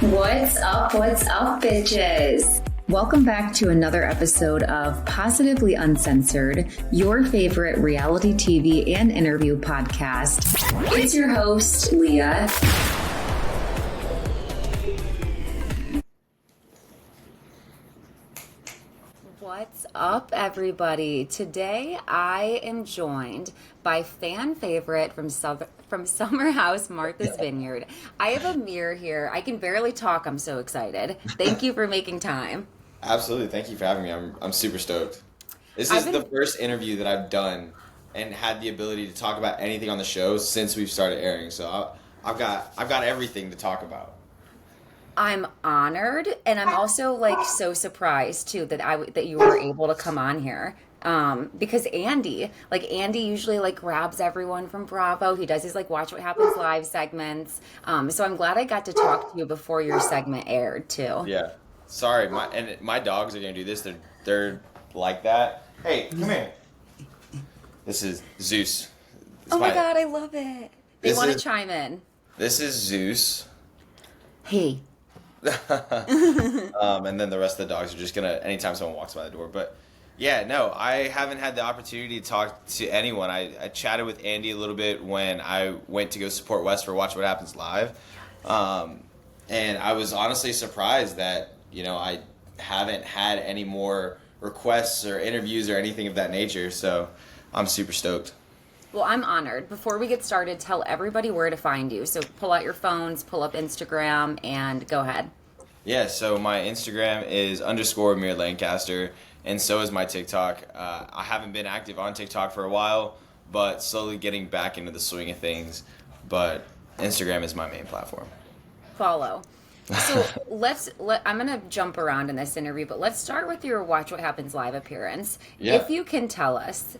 What's up, bitches? Welcome back to another episode of Positively Uncensored, your favorite reality TV and interview podcast. It's your host, Leah. What's up, everybody? Today I am joined by fan favorite from Summer House, Martha's Vineyard. I have Amir here. I can barely talk. I'm so excited. Thank you for making time. Absolutely. Thank you for having me. I'm super stoked. This is the first interview that I've done and had the ability to talk about anything on the show since we've started airing. So I've got everything to talk about. I'm honored, and I'm also so surprised too that you were able to come on here. Because Andy usually grabs everyone from Bravo. He does his Watch What Happens Live segments. So I'm glad I got to talk to you before your segment aired too. Yeah. Sorry, my dogs are gonna do this. They're like that. Hey, come here. This is Zeus. Oh my God, I love it. They want to chime in. This is Zeus. Hey. And then the rest of the dogs are just gonna anytime someone walks by the door. But yeah, no, I haven't had the opportunity to talk to anyone. I chatted with Andy a little bit when I went to go support Wes for Watch What Happens Live, and I was honestly surprised that I haven't had any more requests or interviews or anything of that nature. So I'm super stoked. Well, I'm honored. Before we get started, tell everybody where to find you. So pull out your phones, pull up Instagram, and go ahead. Yeah, so my Instagram is _Amir Lancaster, and so is my TikTok. I haven't been active on TikTok for a while, but slowly getting back into the swing of things. But Instagram is my main platform. Follow. So I'm going to jump around in this interview, but let's start with your Watch What Happens Live appearance. Yeah. If you can tell us,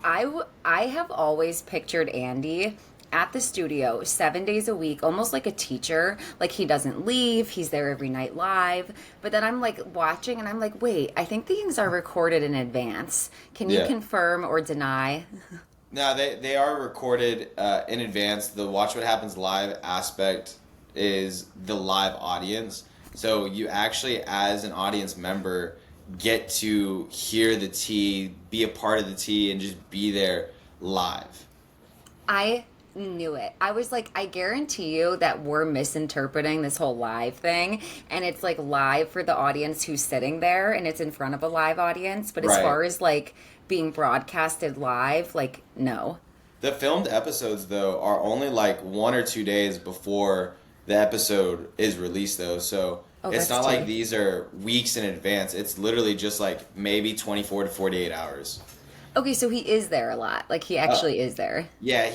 I have always pictured Andy at the studio 7 days a week, almost like a teacher. He doesn't leave. He's there every night live. But then I'm watching and I'm like, wait, I think these are recorded in advance. Can you confirm or deny? No, they are recorded in advance. The Watch What Happens Live aspect is the live audience. So you actually, as an audience member, get to hear the tea, be a part of the tea, and just be there live. I knew it. I was I guarantee you that we're misinterpreting this whole live thing, and it's live for the audience who's sitting there, and it's in front of a live audience. But as far as being broadcasted live, no. The filmed episodes, though, are only 1 or 2 days before the episode is released, though. So it's not like these are weeks in advance. It's literally just maybe 24 to 48 hours. Okay, so he is there a lot. He actually is there. Yeah,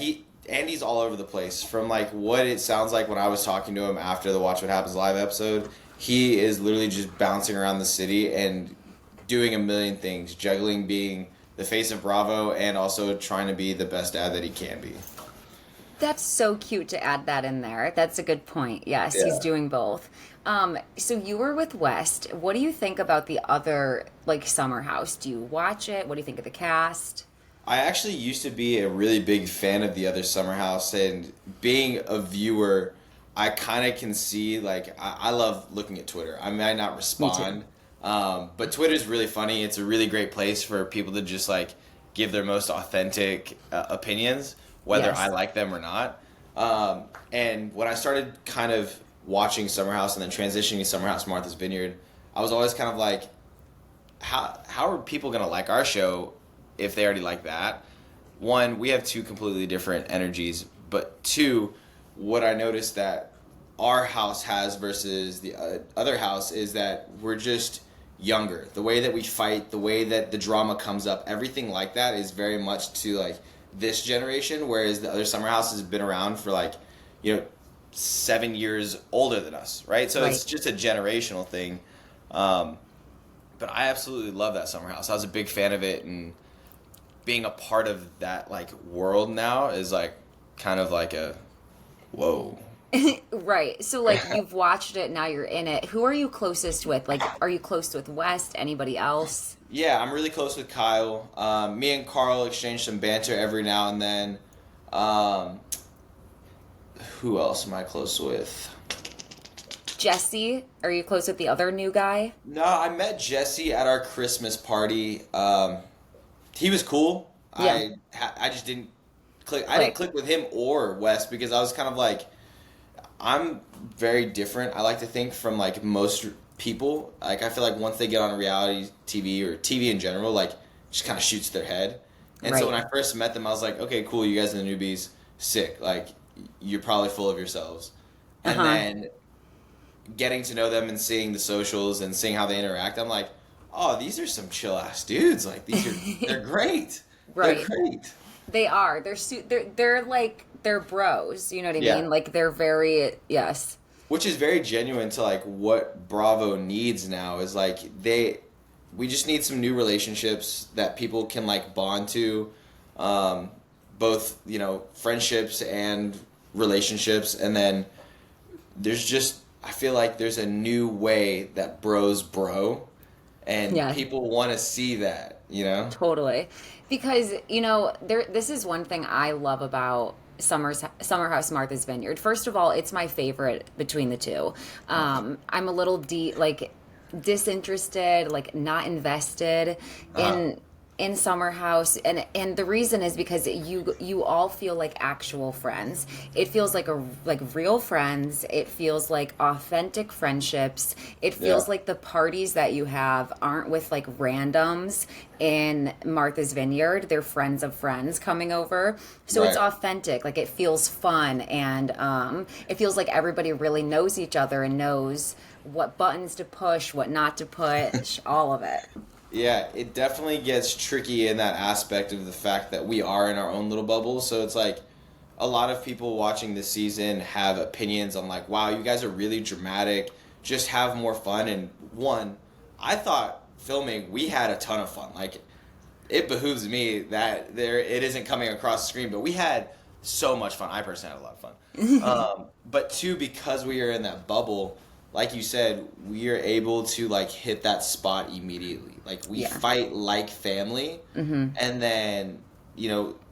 Andy's all over the place. From what it sounds like when I was talking to him after the Watch What Happens Live episode, he is literally just bouncing around the city and doing a million things, juggling being the face of Bravo and also trying to be the best dad that he can be. That's so cute to add that in there. That's a good point. Yes, yeah. He's doing both. So you were with West. What do you think about the other, Summer House? Do you watch it? What do you think of the cast? I actually used to be a really big fan of the other Summer House, and being a viewer, I kind of can see, I love looking at Twitter. I might not respond, but Twitter's really funny. It's a really great place for people to just, give their most authentic opinions, whether I like them or not. And when I started kind of watching Summer House and then transitioning to Summer House Martha's Vineyard, I was always kind of how are people going to like our show if they already like that? One, we have two completely different energies, but two, what I noticed that our house has versus the other house is that we're just younger. The way that we fight, the way that the drama comes up, everything like that is very much to this generation, whereas the other Summer House has been around for 7 years older than us, right? So It's just a generational thing. But I absolutely love that Summer House. I was a big fan of it, and being a part of that world now is kind of a whoa. Right. So you've watched it, now you're in it. Who are you closest with? Are you close with West? Anybody else? Yeah, I'm really close with Kyle. Me and Carl exchange some banter every now and then. Who else am I close with? Jesse, are you close with the other new guy? No, I met Jesse at our Christmas party. He was cool. Yeah. I just didn't click. I didn't Click. click with him or Wes because I was kind of like, I'm very different. I like to think from like most people. Like I feel like once they get on reality TV or TV in general, like just kind of shoots their head. And so Right. when I first met them, I was like, okay, cool. You guys are the newbies. Sick. Like you're probably full of yourselves. And Uh-huh. then getting to know them and seeing the socials and seeing how they interact, I'm like, oh, these are some chill ass dudes. Like they're great. They're Right. great. They are. They're like they're bros. You know what I Yeah. mean? Like they're very yes. Which is very genuine to like what Bravo needs now is like we just need some new relationships that people can like bond to, both friendships and relationships, and then there's just I feel like there's a new way that bros bro, and Yeah. people want to see that, Totally. Because, this is one thing I love about Summer House Martha's Vineyard. First of all, it's my favorite between the two. I'm a little disinterested, like not invested in Summer House, and the reason is because you all feel like actual friends. It feels like real friends. It feels like authentic friendships. It feels Yeah. like the parties that you have aren't with like randoms in Martha's Vineyard. They're friends of friends coming over, so it's Right. authentic. Like it feels fun, and it feels like everybody really knows each other and knows what buttons to push, what not to push, all of it. Yeah, it definitely gets tricky in that aspect of the fact that we are in our own little bubble. So it's like a lot of people watching this season have opinions on like, wow, you guys are really dramatic. Just have more fun. And one, I thought filming, we had a ton of fun. Like it behooves me that it isn't coming across the screen, but we had so much fun. I personally had a lot of fun. But two, because we are in that bubble, like you said, we are able to like hit that spot immediately. Like we Yeah. fight like family, and then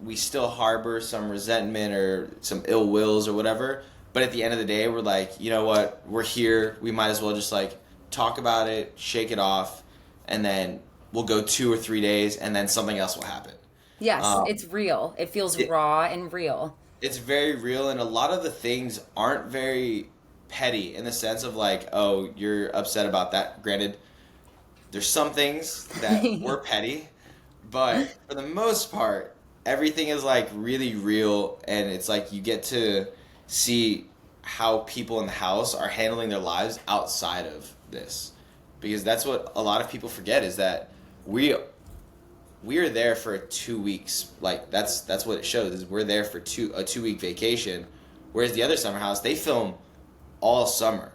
we still harbor some resentment or some ill wills or whatever. But at the end of the day, we're like, you know what? We're here. We might as well just like talk about it, shake it off, and then we'll go 2 or 3 days, and then something else will happen. Yes, Um, it's real. It feels it, raw and real. it's very real, and a lot of the things aren't very petty in the sense of like, oh, you're upset about that. Granted, there's some things that were petty, but for the most part, everything is like really real, and it's like you get to see how people in the house are handling their lives outside of this, because that's what a lot of people forget is that we are there for 2 weeks. Like that's what it shows is we're there for a 2 week vacation, whereas the other summer house they film all summer.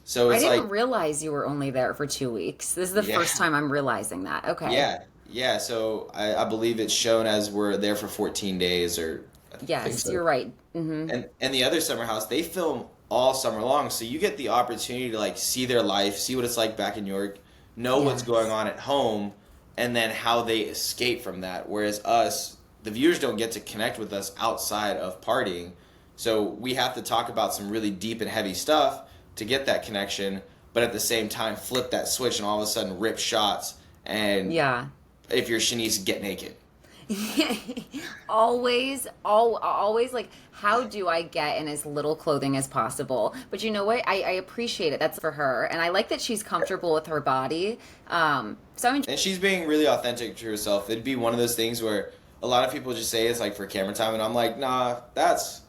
So I it's didn't like realize you were only there for 2 weeks. This is the yeah. first time I'm realizing that. Okay. Yeah. So I believe it's shown as we're there for 14 days or I think Yes, so. you're right. And the other summer house, they film all summer long. So you get the opportunity to like see their life, see what it's like back in New York, know what's Yes. going on at home, and then how they escape from that. Whereas us, the viewers don't get to connect with us outside of partying. So we have to talk about some really deep and heavy stuff to get that connection, but at the same time flip that switch and all of a sudden rip shots and Yeah. if you're Shanice, get naked. always like, how do I get in as little clothing as possible? But you know what? I appreciate it. That's for her. And I like that she's comfortable with her body. So I'm And she's being really authentic to herself. It'd be one of those things where a lot of people just say it's like for camera time, and I'm like, nah, that's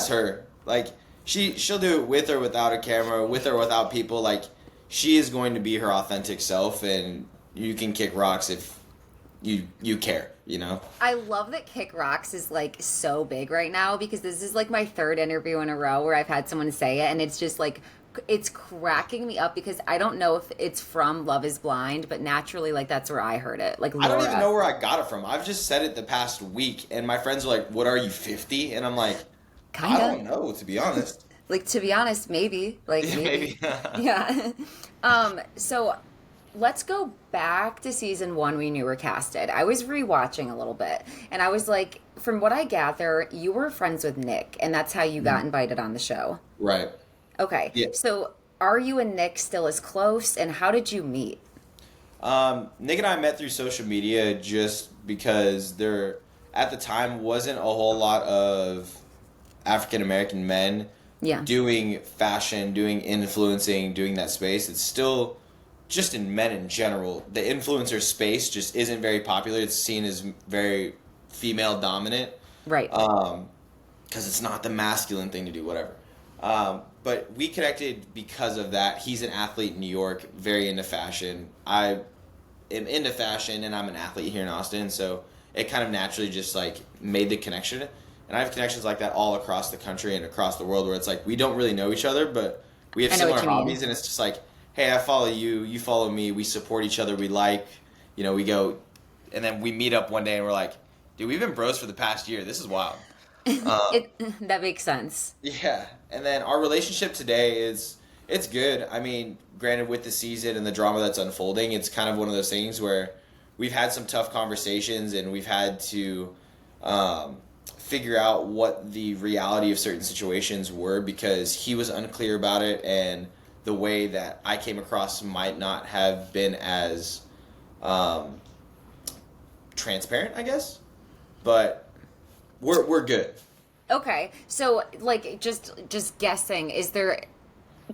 her. Like she'll do it with or without a camera, with or without people. Like she is going to be her authentic self, and you can kick rocks if you care, I love that Kick Rocks is like so big right now because this is like my third interview in a row where I've had someone say it, and it's just like it's cracking me up because I don't know if it's from Love is Blind, but naturally like that's where I heard it. Like I don't even Laura. know where I got it from. I've just said it the past week, and my friends are like, "What are you, 50?" And I'm like, I don't Kinda. know, to be honest. Like to be honest, maybe. Like Yeah, maybe. maybe. Yeah. So let's go back to season one when you were casted. I was rewatching a little bit and I was like, from what I gather, you were friends with Nick and that's how you got invited on the show. Right. Okay. Yeah. So are you and Nick still as close, and how did you meet? Nick and I met through social media just because there, at the time, wasn't a whole lot of African American men Yeah. doing fashion, doing influencing, doing that space. It's still just in men in general. The influencer space just isn't very popular. It's seen as very female dominant. Right. Because it's not the masculine thing to do, whatever. But we connected because of that. He's an athlete in New York, very into fashion. I am into fashion, and I'm an athlete here in Austin, so it kind of naturally just like made the connection. And I have connections like that all across the country and across the world, where it's like we don't really know each other, but we have I know similar what you mean. hobbies, and it's just like, hey, I follow you, you follow me, we support each other, we like, we go, and then we meet up one day and we're like, dude, we've been bros for the past year. This is wild. That makes sense. Yeah, and then our relationship today it's good. I mean, granted, with the season and the drama that's unfolding, it's kind of one of those things where we've had some tough conversations and we've had to figure out what the reality of certain situations were, because he was unclear about it, and the way that I came across might not have been as transparent, I guess. But we're good. Okay. So like just guessing, is there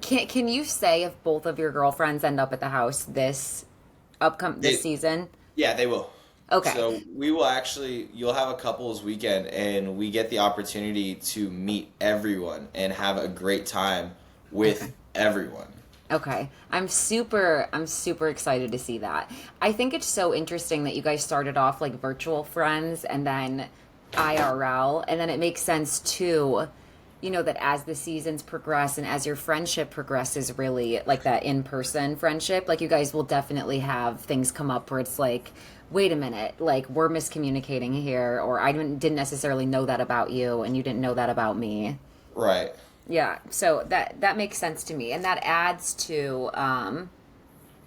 can you say if both of your girlfriends end up at the house this season? Yeah, they will. Okay. So you'll have a couples weekend, and we get the opportunity to meet everyone and have a great time with everyone. Okay. I'm super excited to see that. I think it's so interesting that you guys started off like virtual friends and then IRL, and then it makes sense too, that as the seasons progress and as your friendship progresses, really like that in-person friendship, like you guys will definitely have things come up where it's like, wait a minute, like we're miscommunicating here, or I didn't necessarily know that about you and you didn't know that about me. Right. Yeah, so that makes sense to me, and that adds to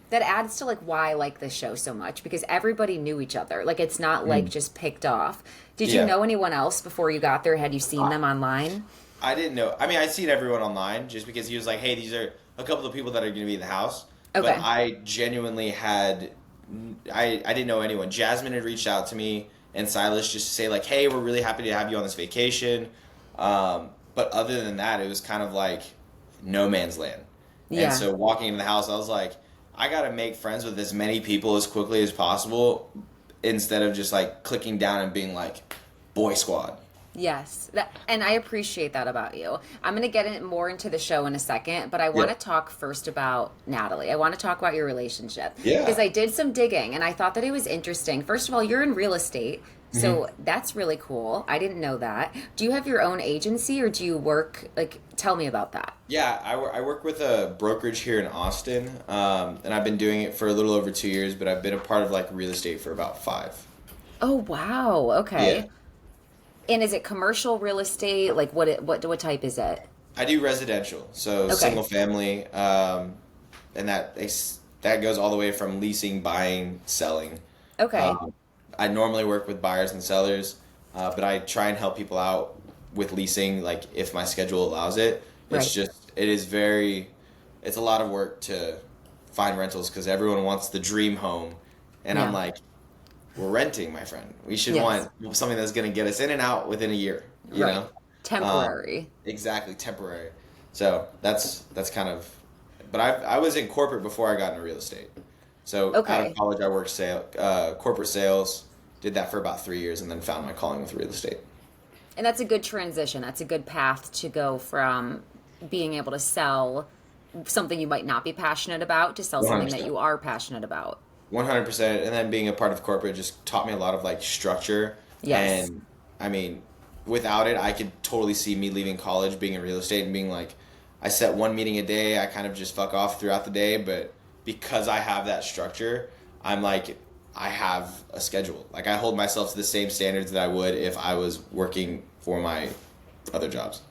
like why I like this show so much, because everybody knew each other. Like it's not like just picked off. Did you know anyone else before you got there? Had you seen them online? I didn't know. I mean, I'd seen everyone online just because he was like, hey, these are a couple of people that are going to be in the house. Okay. But I genuinely I didn't know anyone. Jasmine had reached out to me and Silas just to say like, hey, we're really happy to have you on this vacation. But other than that, it was kind of like no man's land. Yeah. And so walking into the house, I was like, I got to make friends with as many people as quickly as possible instead of just like clicking down and being like, boy squad. Yes, and I appreciate that about you. I'm going to get more into the show in a second, but I want to talk first about Natalie. I want to talk about your relationship. Yeah. Because I did some digging, and I thought that it was interesting. First of all, you're in real estate, so that's really cool. I didn't know that. Do you have your own agency, or do you work, tell me about that. Yeah, I work with a brokerage here in Austin, and I've been doing it for a little over 2 years, but I've been a part of like real estate for about 5. Oh, wow. Okay. Yeah. And is it commercial real estate? Like what type is it? I do residential, so single family, and that goes all the way from leasing, buying, selling. Okay. I normally work with buyers and sellers, but I try and help people out with leasing, like if my schedule allows it. It's it's a lot of work to find rentals because everyone wants the dream home, and I'm like, we're renting, my friend. We should want something that's going to get us in and out within a year, you know? Temporary. Exactly, temporary. So that's kind of, but I was in corporate before I got into real estate. So out of college, I worked corporate sales, did that for about 3 years, and then found my calling with real estate. And that's a good transition. That's a good path to go from being able to sell something you might not be passionate about to sell something 100%. that you are passionate about. 100%. And then being a part of corporate just taught me a lot of like structure. Yes. And I mean, without it, I could totally see me leaving college, being in real estate and being like, I set one meeting a day. I kind of just fuck off throughout the day. But because I have that structure, I'm like, I have a schedule. Like I hold myself to the same standards that I would if I was working for my other jobs.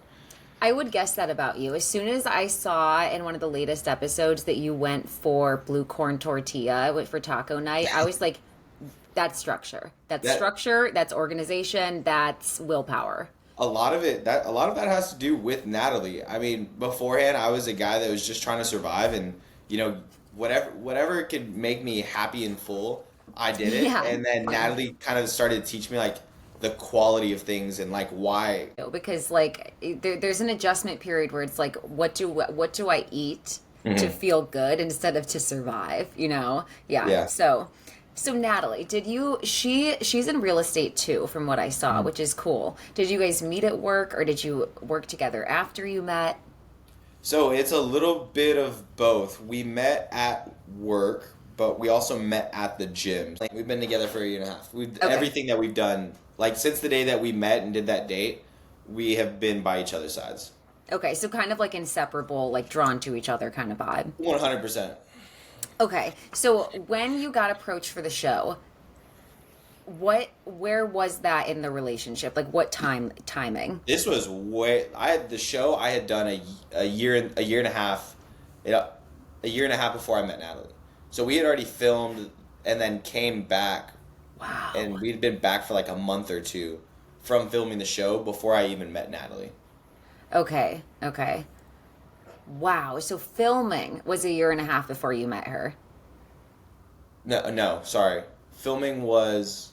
I would guess that about you. As soon as I saw in one of the latest episodes that you went for blue corn tortilla, went for taco night, I was like, that's structure. That's structure, that's organization, that's willpower. a lot of that has to do with Natalie. I mean, beforehand, I was a guy that was just trying to survive, and whatever could make me happy and full, I did it. Yeah. And then Natalie kind of started to teach me like the quality of things and like why. Because like there's an adjustment period where it's like what do I eat to feel good instead of to survive, Yeah. So Natalie, she's in real estate too, from what I saw, which is cool. Did you guys meet at work, or did you work together after you met? So it's a little bit of both. We met at work, but we also met at the gym. Like, we've been together for a year and a half. Everything that we've done, like since the day that we met and did that date, we have been by each other's sides. Okay, so kind of like inseparable, like drawn to each other kind of vibe. 100%. Okay, so when you got approached for the show, where was that in the relationship? Like what timing? This was I had done a year and a half, a year and a half before I met Natalie. So we had already filmed and then came back. Wow. And we'd been back for like a month or two from filming the show before I even met Natalie. Okay. Wow. So filming was a year and a half before you met her. No, sorry. Filming was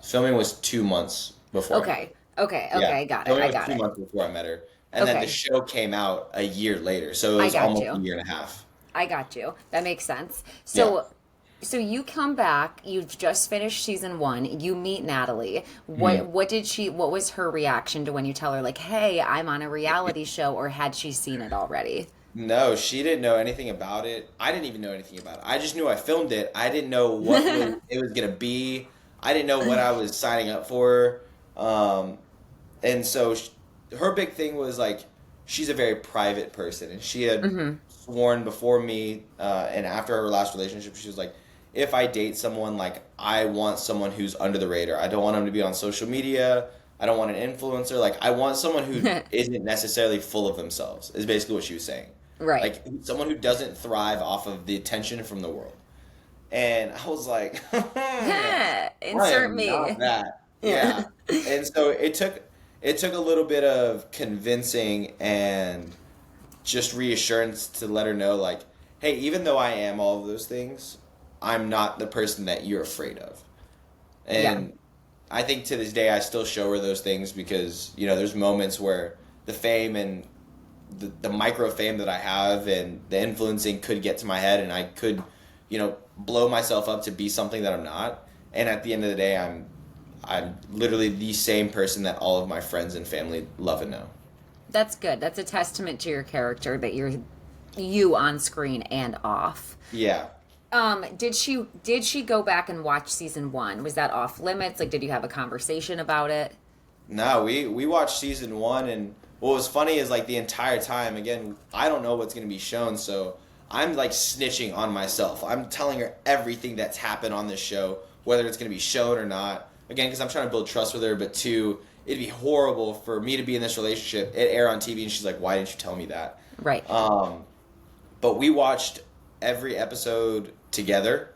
2 months before. Okay. Got it. Filming I got was 2 it. months before I met her. And then the show came out a year later. So it was almost a year and a half. I got you. That makes sense. So you come back, you've just finished season 1, you meet Natalie. What was her reaction to when you tell her like, "Hey, I'm on a reality show," or had she seen it already? No, she didn't know anything about it. I didn't even know anything about it. I just knew I filmed it. I didn't know what it was going to be. I didn't know what I was signing up for. And so her big thing was like, she's a very private person, and she had sworn before me and after her last relationship, she was like, if I date someone, like, I want someone who's under the radar. I don't want them to be on social media. I don't want an influencer. Like, I want someone who isn't necessarily full of themselves, is basically what she was saying. Right. Like, someone who doesn't thrive off of the attention from the world. And I was like, insert me. Not that. Yeah. And so it took a little bit of convincing and just reassurance to let her know, like, hey, even though I am all of those things, I'm not the person that you're afraid of. And I think to this day I still show her those things because, there's moments where the fame and the micro fame that I have and the influencing could get to my head, and I could, blow myself up to be something that I'm not. And at the end of the day, I'm literally the same person that all of my friends and family love and know. That's good. That's a testament to your character, that you're you on screen and off. Yeah. Did she go back and watch season 1? Was that off limits? Like, did you have a conversation about it? No, we watched season 1, and what was funny is, like, the entire time, again, I don't know what's going to be shown, so I'm, like, snitching on myself. I'm telling her everything that's happened on this show, whether it's going to be shown or not. Again, because I'm trying to build trust with her, but 2, it'd be horrible for me to be in this relationship, it air on TV, and she's like, why didn't you tell me that? Right. But we watched every episode together.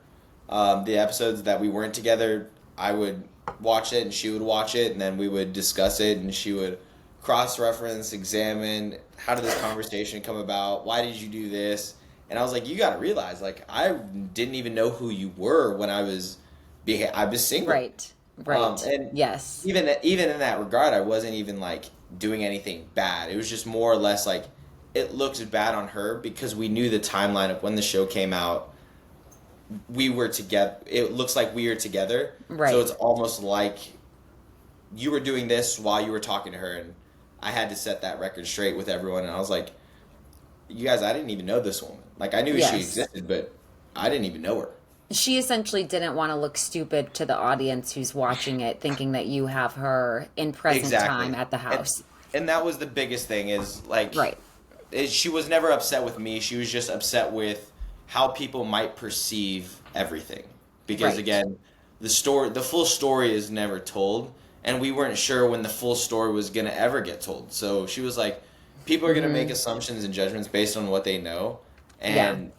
The episodes that we weren't together, I would watch it and she would watch it, and then we would discuss it, and she would cross-reference, examine, how did this conversation come about? Why did you do this? And I was like, you got to realize, like, I didn't even know who you were when I was single. Right. And yes. Even in that regard, I wasn't even, like, doing anything bad. It was just more or less like, it looks bad on her because we knew the timeline of when the show came out. We were together. It looks like we were together. Right. So it's almost like you were doing this while you were talking to her, and I had to set that record straight with everyone. And I was like, you guys, I didn't even know this woman. Like, I knew she existed, but I didn't even know her. She essentially didn't want to look stupid to the audience who's watching it, thinking that you have her in present time at the house. And that was the biggest thing is, like, right. She was never upset with me. She was just upset with how people might perceive everything. Because, again, the full story is never told, and we weren't sure when the full story was going to ever get told. So she was like, people are going to make assumptions and judgments based on what they know, and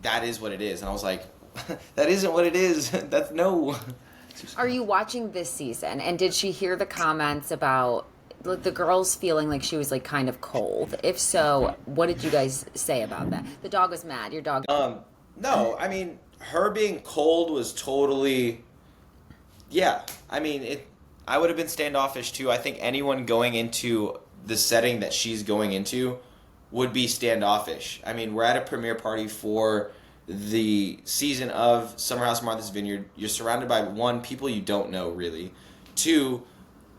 that is what it is. And I was like, that isn't what it is. That's Are you watching this season? And did she hear the comments about the girls feeling like she was like kind of cold? If so, what did you guys say about that? The dog was mad. Your dog. No, I mean, her being cold was totally, yeah. I mean, I would have been standoffish too. I think anyone going into the setting that she's going into would be standoffish. I mean, we're at a premiere party for the season of Summer House Martha's Vineyard. You're surrounded by, one, people you don't know really. Two,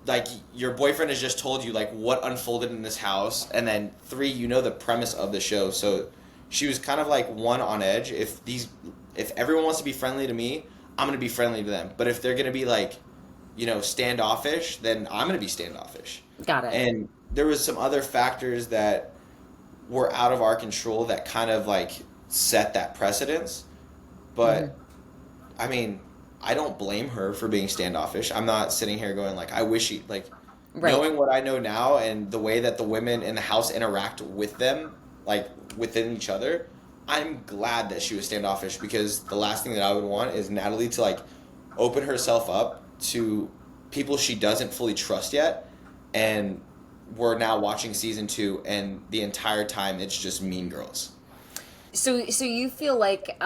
like, your boyfriend has just told you like what unfolded in this house, and then three, you know the premise of the show. So she was kind of like one on edge. If everyone wants to be friendly to me, I'm gonna be friendly to them. But if they're gonna be like, standoffish, then I'm gonna be standoffish. Got it. And there was some other factors that were out of our control that kind of like set that precedence. But I mean, I don't blame her for being standoffish. I'm not sitting here going like, I wish she, like, right. Knowing what I know now and the way that the women in the house interact with them, like within each other, I'm glad that she was standoffish, because the last thing that I would want is Natalie to like open herself up to people she doesn't fully trust yet, and we're now watching season 2 and the entire time it's just Mean Girls. So you feel like,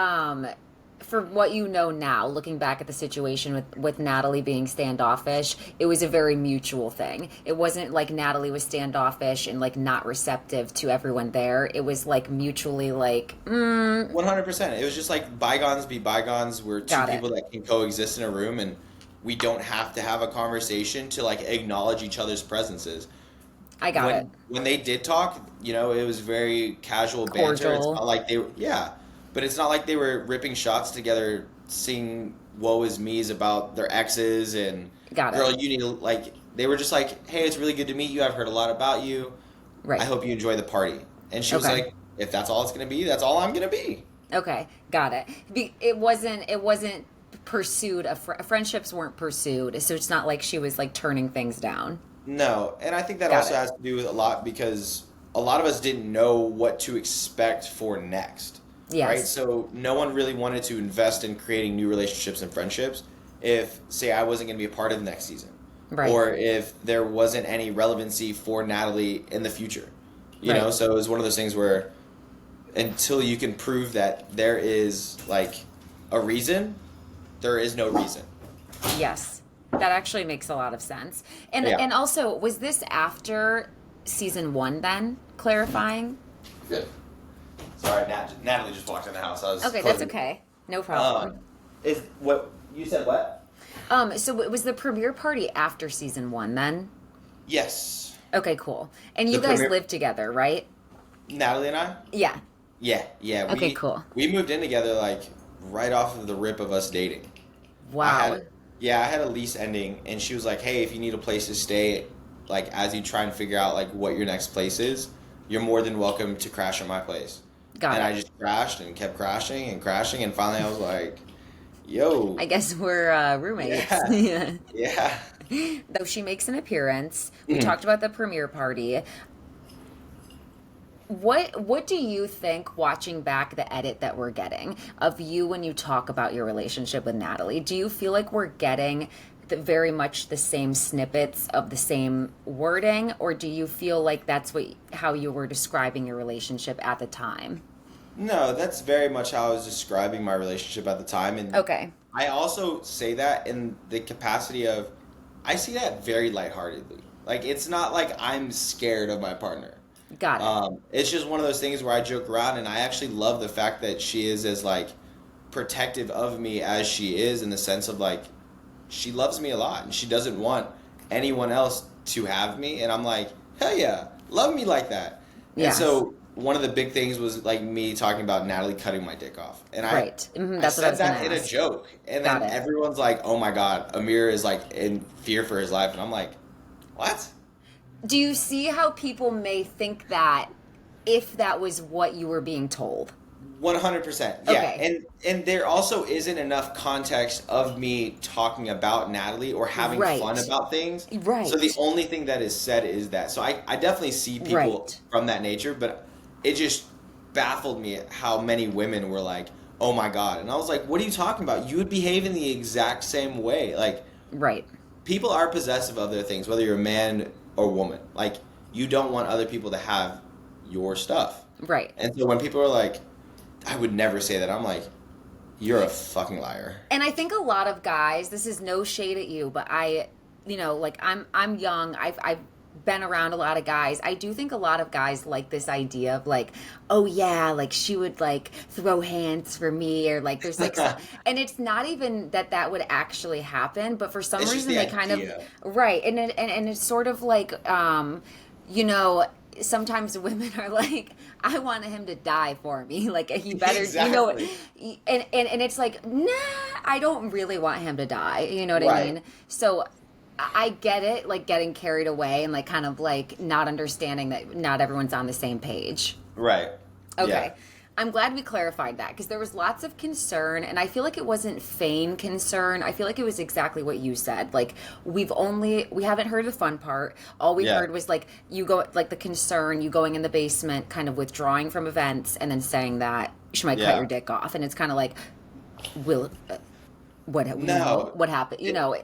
for what you know now, looking back at the situation with Natalie being standoffish, it was a very mutual thing. It wasn't like Natalie was standoffish and like not receptive to everyone there. It was like mutually like, 100%. It was just like bygones be bygones. We're two people that can coexist in a room, and we don't have to have a conversation to like acknowledge each other's presences. I got it. When they did talk, it was very casual banter. It's not like but it's not like they were ripping shots together, singing "Woe Is Me's" about their exes and girl, you need to like. They were just like, "Hey, it's really good to meet you. I've heard a lot about you. Right. I hope you enjoy the party." And she was like, "If that's all it's gonna be, that's all I'm gonna be." Okay, got it. It wasn't pursued. Friendships weren't pursued, so it's not like she was like turning things down. No, and I think that also has to do with a lot because a lot of us didn't know what to expect for next. Yes. Right? So no one really wanted to invest in creating new relationships and friendships if, say, I wasn't going to be a part of the next season. Right. Or if there wasn't any relevancy for Natalie in the future. You know? So it was one of those things where until you can prove that there is, like, a reason, there is no reason. Yes. That actually makes a lot of sense. And also, was this after season 1 then, clarifying? Good. Sorry, Natalie just walked in the house. Okay, that's okay. No problem. You said what? So it was the premiere party after season 1 then? Yes. Okay, cool. And you guys lived together, right? Natalie and I? Yeah. Yeah. Okay, cool. We moved in together like right off of the rip of us dating. Wow. I had a lease ending, and she was like, "Hey, if you need a place to stay, like as you try and figure out like what your next place is, you're more than welcome to crash at my place." I just crashed and kept crashing and crashing, and finally I was like, "Yo, I guess we're roommates." Yeah. Though she makes an appearance. We talked about the premiere party. What do you think, watching back the edit that we're getting of you when you talk about your relationship with Natalie? Do you feel like we're getting very much the same snippets of the same wording, or do you feel like that's how you were describing your relationship at the time? No, that's very much how I was describing my relationship at the time. And I also say that in the capacity of, I see that very lightheartedly. Like, it's not like I'm scared of my partner. Got it. It's just one of those things where I joke around, and I actually love the fact that she is as like protective of me as she is, in the sense of like, she loves me a lot and she doesn't want anyone else to have me, and I'm like, hell yeah, love me like that. Yes. And so one of the big things was like me talking about Natalie cutting my dick off, and I said that in a joke, and then everyone's like, oh my god, Amir is like in fear for his life, and I'm like, what? Do you see how people may think that if that was what you were being told? 100%. Yeah. Okay. And there also isn't enough context of me talking about Natalie or having fun about things. Right. So the only thing that is said is that. So I definitely see people from that nature, but it just baffled me at how many women were like, oh my God. And I was like, what are you talking about? You would behave in the exact same way. Like, Right. people are possessive of their things, whether you're a man or woman. Like, you don't want other people to have your stuff. Right. And so when people are like, I would never say that, I'm like, you're a fucking liar. And I think a lot of guys, this is no shade at you, but like I'm young. I've been around a lot of guys. I do think a lot of guys like this idea of like, oh yeah, like she would like throw hands for me, or like there's like and it's not even that would actually happen, but for some reason they kind of right. And it's sort of like you know, sometimes women are like, I want him to die for me. Like, he better, exactly. and it's like, nah, I don't really want him to die. You know what I mean? So I get it, like getting carried away and like kind of like not understanding that not everyone's on the same page. Right. Okay. Yeah. I'm glad we clarified that, because there was lots of concern, and I feel like it wasn't feigned concern. I feel like it was exactly what you said. Like, we haven't heard the fun part. All we heard was like you go, like the concern, you going in the basement, kind of withdrawing from events, and then saying that she might cut your dick off, and it's kind of like, what happened? You know,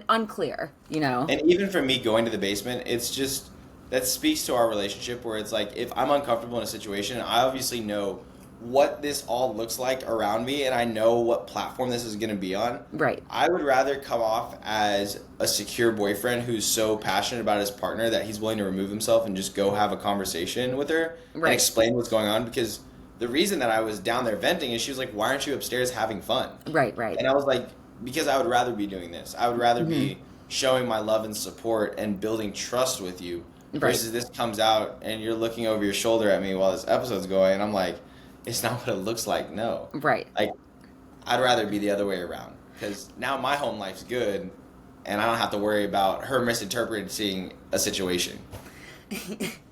unclear. You know, and even for me going to the basement, it's just. That speaks to our relationship, where it's like, if I'm uncomfortable in a situation, I obviously know what this all looks like around me, and I know what platform this is going to be on. Right. I would rather come off as a secure boyfriend who's so passionate about his partner that he's willing to remove himself and just go have a conversation with her and explain what's going on. Because the reason that I was down there venting is she was like, why aren't you upstairs having fun? Right. And I was like, because I would rather be doing this. I would rather be showing my love and support and building trust with you. Versus this comes out and you're looking over your shoulder at me while this episode's going, and I'm like, it's not what it looks like. No. Right. Like, I'd rather be the other way around, because now my home life's good and I don't have to worry about her misinterpreting a situation.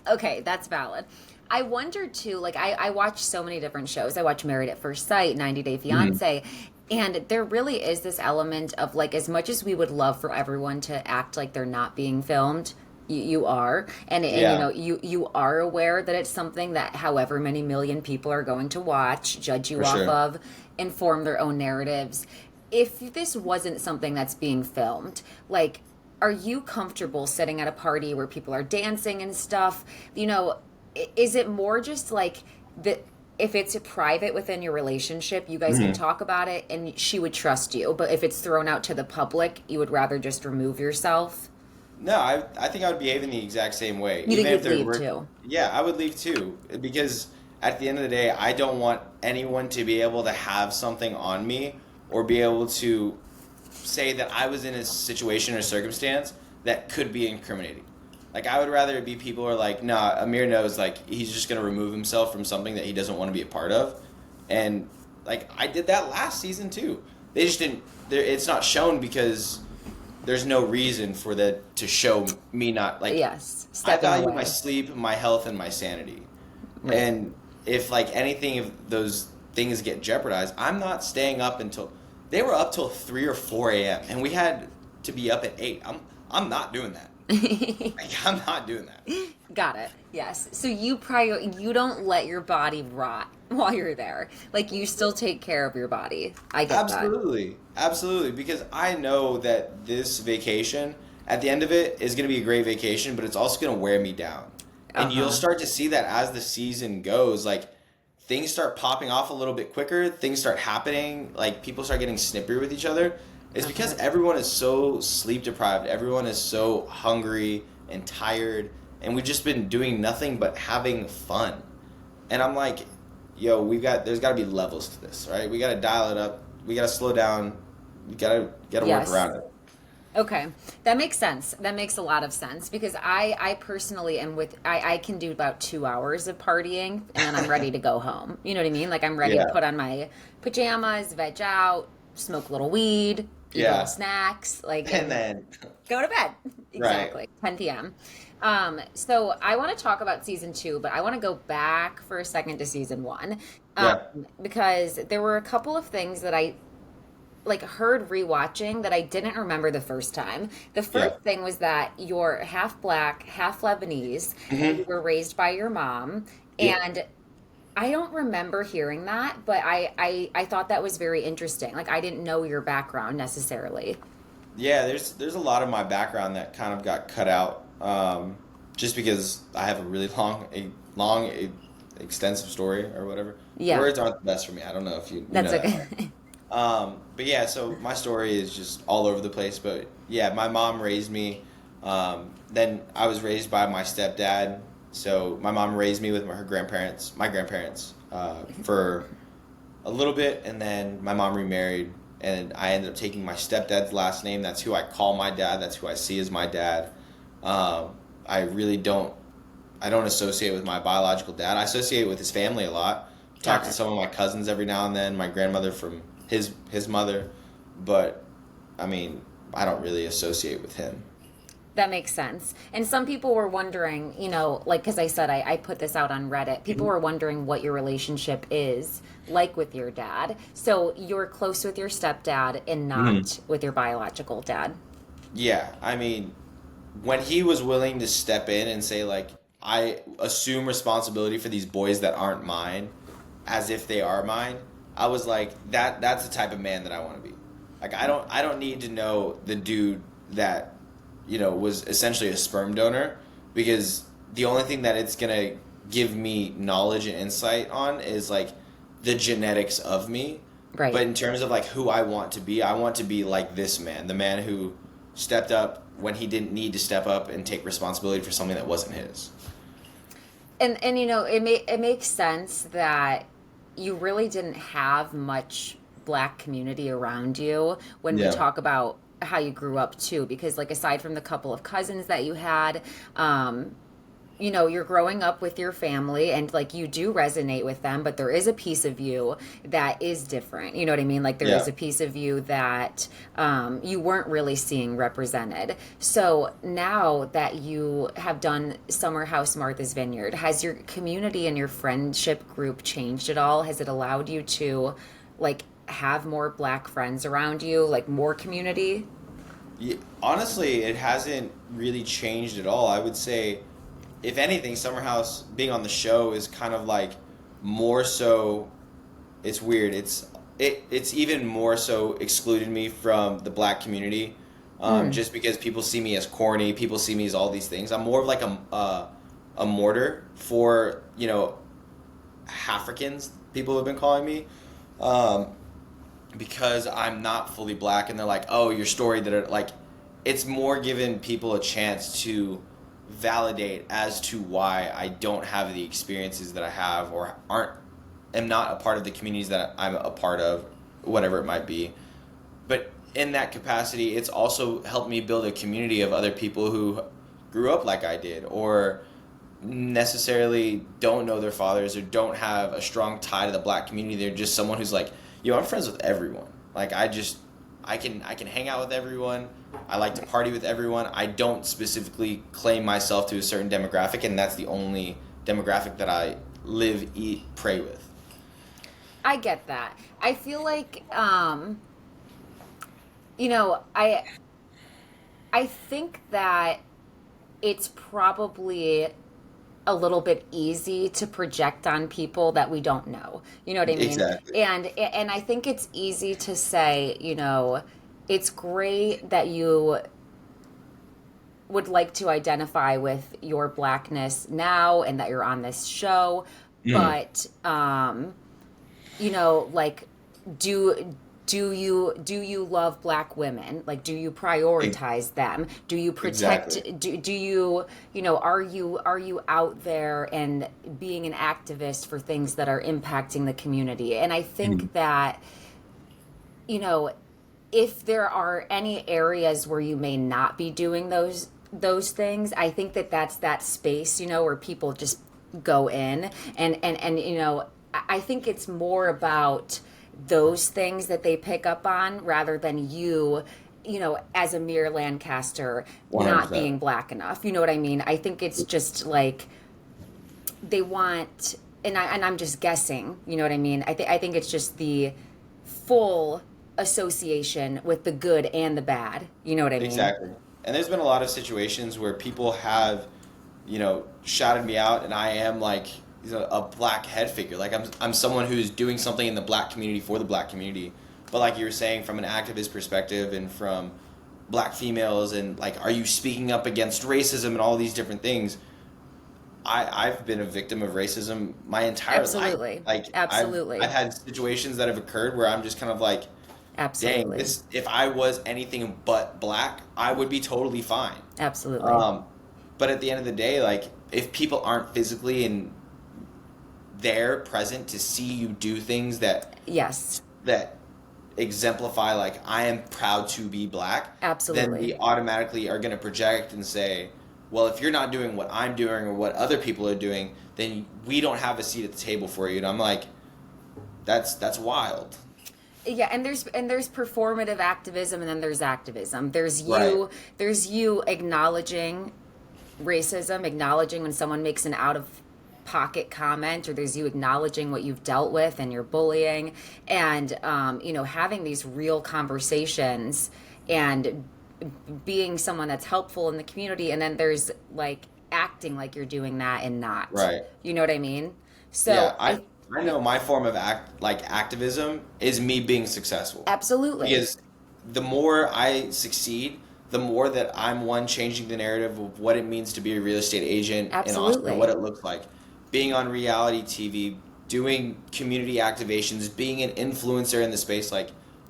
Okay, that's valid. I wonder too, like I watch so many different shows. I watch Married at First Sight, 90 Day Fiancé, and there really is this element of like, as much as we would love for everyone to act like they're not being filmed, you are, and you know, you are aware that it's something that however many million people are going to watch, judge you off of, and form their own narratives. If this wasn't something that's being filmed, like, are you comfortable sitting at a party where people are dancing and stuff? You know, is it more just like that? If it's private within your relationship, you guys can talk about it and she would trust you, but if it's thrown out to the public, you would rather just remove yourself? No, I think I would behave in the exact same way. You think you'd leave too? Yeah, I would leave too. Because at the end of the day, I don't want anyone to be able to have something on me or be able to say that I was in a situation or circumstance that could be incriminating. Like, I would rather it be people who are like, nah, Amir knows, like, he's just going to remove himself from something that he doesn't want to be a part of. And, like, I did that last season too. They just didn't, it's not shown because there's no reason for that to show me not, like, I value my sleep, my health, and my sanity. Right. And if, like, anything of those things get jeopardized, I'm not staying up until, they were up till 3 or 4 a.m. and we had to be up at 8. I'm not doing that. Like, I'm not doing that. Got it. Yes. So you don't let your body rot while you're there. Like, you still take care of your body. I get that. Absolutely. Because I know that this vacation, at the end of it, is going to be a great vacation, but it's also going to wear me down. And you'll start to see that as the season goes, like, things start popping off a little bit quicker. Things start happening. Like, people start getting snippier with each other. It's because everyone is so sleep deprived. Everyone is so hungry and tired. And we've just been doing nothing but having fun. And I'm like, yo, there's got to be levels to this, right? We got to dial it up. We got to slow down. We got to work around it. Okay. That makes sense. That makes a lot of sense, because I personally am I can do about 2 hours of partying and then I'm ready to go home. You know what I mean? Like, I'm ready to put on my pajamas, veg out, smoke a little weed, eat little snacks, like, and then go to bed. Exactly. Right. 10 p.m. So I want to talk about season 2, but I want to go back for a second to season 1, because there were a couple of things that I heard rewatching that I didn't remember the first time. The first thing was that you're half black, half Lebanese, and you were raised by your mom, and I don't remember hearing that, but I thought that was very interesting. Like, I didn't know your background necessarily. Yeah, there's a lot of my background that kind of got cut out, just because I have a really extensive story or whatever. Yeah, Words aren't the best for me. I don't know if you that's know that. okay. But yeah, so my story is just all over the place. But yeah, my mom raised me. Then I was raised by my stepdad. So my mom raised me with my grandparents, for a little bit, and then my mom remarried, and I ended up taking my stepdad's last name. That's who I call my dad. That's who I see as my dad. I really I don't associate with my biological dad. I associate with his family a lot. Talk Got to it. some of my cousins every now and then. My grandmother from his mother, but I mean, I don't really associate with him. That makes sense. And some people were wondering, like, because I said I put this out on Reddit, people were wondering what your relationship is like with your dad. So you're close with your stepdad and Mhm. not with your biological dad. Yeah, I mean, when he was willing to step in and say like, I assume responsibility for these boys that aren't mine, as if they are mine, I was like, that's the type of man that I want to be. Like, I don't need to know the dude that, was essentially a sperm donor, because the only thing that it's gonna give me knowledge and insight on is like the genetics of me. But Right. in terms of like who I want to be like this man, the man who stepped up when he didn't need to step up and take responsibility for something that wasn't his. And it makes sense that you really didn't have much black community around you when we Yeah. talk about how you grew up too, because like aside from the couple of cousins that you had, um you're growing up with your family and like you do resonate with them, but there is a piece of you that is different. You know what I mean? Like there is Yeah. a piece of you that you weren't really seeing represented. So now that you have done Summer House Martha's Vineyard, has your community and your friendship group changed at all? Has it allowed you to like have more black friends around you, like more community? Yeah, honestly, it hasn't really changed at all. I would say, if anything, Summer House being on the show is kind of like more so. It's weird. It's even more so excluded me from the black community, Mm, just because people see me as corny. People see me as all these things. I'm more of like a mortar for Africans. People have been calling me. Um, because I'm not fully black, and they're like, "Oh, your story that are like," it's more giving people a chance to validate as to why I don't have the experiences that I have, or am not a part of the communities that I'm a part of, whatever it might be. But in that capacity, it's also helped me build a community of other people who grew up like I did, or necessarily don't know their fathers, or don't have a strong tie to the black community. They're just someone who's like, yo, I'm friends with everyone. Like, I can hang out with everyone. I like to party with everyone. I don't specifically claim myself to a certain demographic, and that's the only demographic that I live, eat, pray with. I get that. I feel like you know, I think that it's probably a little bit easy to project on people that we don't know. You know what I mean? Exactly. And I think it's easy to say, it's great that you would like to identify with your blackness now and that you're on this show, Mm, but like do you love black women? Like, do you e- prioritize them? Do you protect? exactly. Do you are you out there and being an activist for things that are impacting the community? And I Mm, think that you know if there are any areas where you may not be doing those things, I think that that's that space, where people just go in and I think it's more about those things that they pick up on rather than as Amir Lancaster not 100%. being black enough. You know what I mean? I think it's just like they want, and I'm just guessing. You know what I mean? I think it's just the full association with the good and the bad. You know what I mean? Exactly. And there's been a lot of situations where people have, shouted me out, and I am like a black head figure. Like I'm someone who's doing something in the black community for the black community. But like you were saying, from an activist perspective and from black females, and like, are you speaking up against racism and all these different things? I've been a victim of racism my entire life. Like, Absolutely. I've had situations that have occurred where I'm just kind of like, Absolutely. dang, if I was anything but black, I would be totally fine. Absolutely. But at the end of the day, like, if people aren't physically and there present to see you do things that exemplify, like, I am proud to be black, absolutely, then we automatically are going to project and say, well, if you're not doing what I'm doing or what other people are doing, then we don't have a seat at the table for you. And I'm like, that's wild. Yeah, and there's performative activism, and then there's activism. There's you acknowledging racism, acknowledging when someone makes an out of pocket comment, or there's you acknowledging what you've dealt with and your bullying, and having these real conversations and being someone that's helpful in the community. And then there's like acting like you're doing that and not. Right. You know what I mean? So yeah, I know my form of activism is me being successful. Absolutely. Because the more I succeed, the more that I'm changing the narrative of what it means to be a real estate agent in Austin, what it looks like. Being on reality TV, doing community activations, being an influencer in the space, like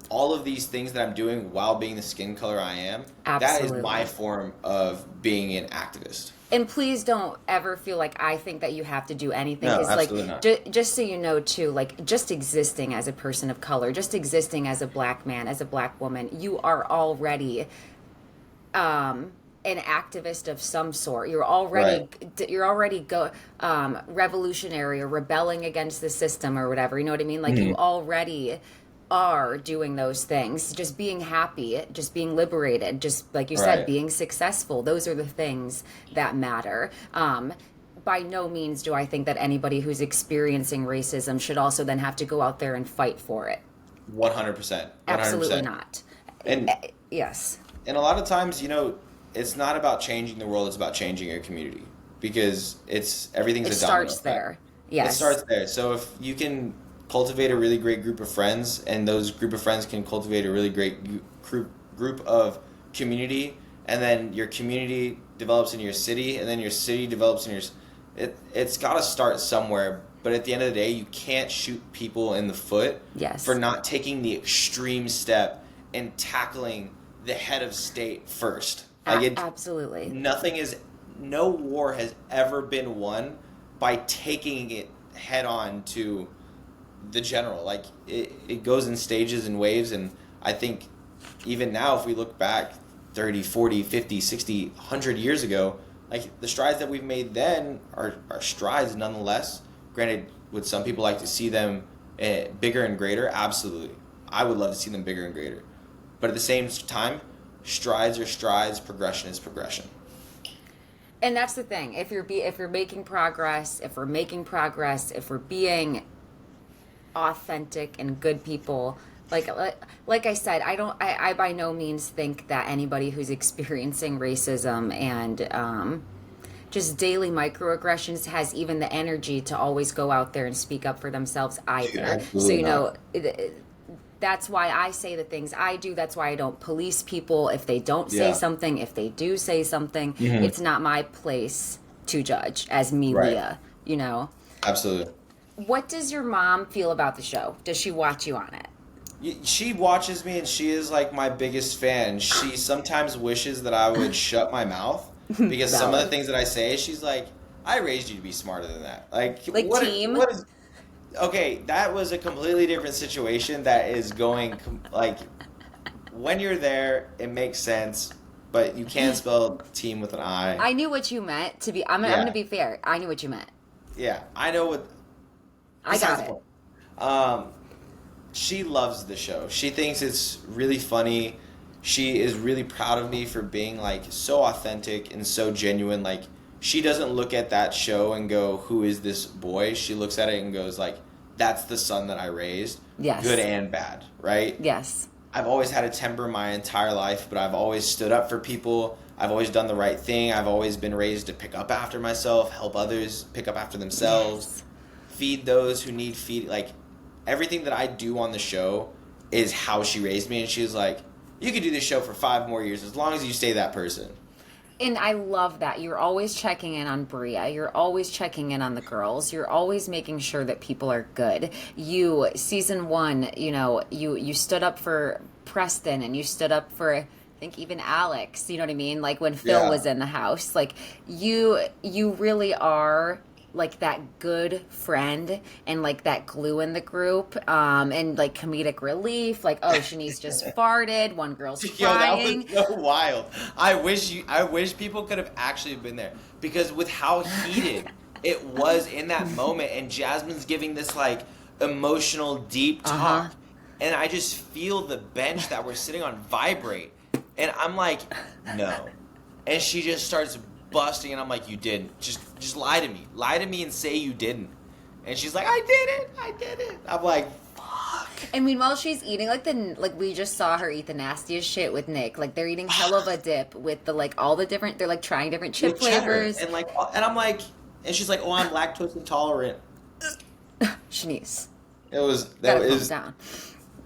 all of these things that I'm doing while being the skin color I am, that is my form of being an activist. And please don't ever feel like I think that you have to do anything. No, absolutely not. not. Just so you know, too, like, just existing as a person of color, just existing as a black man, as a black woman, you are already an activist of some sort. You're already revolutionary or rebelling against the system or whatever. You know what I mean? Like, you already are doing those things, just being happy, just being liberated, just like you said, being successful. Those are the things that matter. By no means do I think that anybody who's experiencing racism should also then have to go out there and fight for it. 100%. Absolutely not. And yes. And a lot of times, it's not about changing the world, it's about changing your community, because everything's a domino effect. It starts there. Yes. It starts there. So if you can cultivate a really great group of friends, and those group of friends can cultivate a really great group of community, and then your community develops in your city, and then your city develops in it's got to start somewhere. But at the end of the day, you can't shoot people in the foot for not taking the extreme step and tackling the head of state first. Absolutely. No war has ever been won by taking it head on to the general. Like, it goes in stages and waves, and I think even now, if we look back 30, 40, 50, 60, 100 years ago, like, the strides that we've made then are strides nonetheless. Granted, would some people like to see them bigger and greater? Absolutely. I would love to see them bigger and greater. But at the same time, strides are strides, progression is progression. And that's the thing. If you're making progress, if we're being authentic and good people, like I said, I by no means think that anybody who's experiencing racism and just daily microaggressions has even the energy to always go out there and speak up for themselves either. So that's why I say the things I do. That's why I don't police people if they don't say something. If they do say something, it's not my place to judge as me, Leah, Absolutely. What does your mom feel about the show? Does she watch you on it? She watches me, and she is like my biggest fan. She sometimes wishes that I would shut my mouth, because some of the things that I say, she's like, I raised you to be smarter than that. Like team? Okay, that was a completely different situation that is going, like, when you're there, it makes sense, but you can't spell team with an I. I knew what you meant. I'm going to be fair. I knew what you meant. Yeah, I know what... I got it. She loves the show. She thinks it's really funny. She is really proud of me for being, like, so authentic and so genuine. Like, she doesn't look at that show and go, who is this boy? She looks at it and goes, like, that's the son that I raised. Yes. Good and bad, right? Yes. I've always had a temper my entire life, but I've always stood up for people. I've always done the right thing. I've always been raised to pick up after myself, help others pick up after themselves, feed those who need feed. Like, everything that I do on the show is how she raised me. And she was like, you could do this show for 5 more years as long as you stay that person. And I love that. You're always checking in on Bria. You're always checking in on the girls. You're always making sure that people are good. You, season 1, you know, you stood up for Preston, and you stood up for, I think, even Alex. You know what I mean? Like when Phil was in the house. Like you really are like that good friend and like that glue in the group, and like comedic relief. Like, oh, Shanice just farted. One girl's crying. Yo, that was so wild. I wish people could have actually been there, because with how heated it was in that moment, and Jasmine's giving this like emotional deep talk, and I just feel the bench that we're sitting on vibrate, and I'm like, no, and she just starts busting, and I'm like, you didn't. Just lie to me and say you didn't. And she's like, I did it. I'm like, fuck. And meanwhile, she's eating like we just saw her eat the nastiest shit with Nick. Like they're eating hell of a dip with the like all the different, they're like trying different chip flavors. And like, and I'm like, and she's like, oh, I'm lactose intolerant. Shanice. That was down.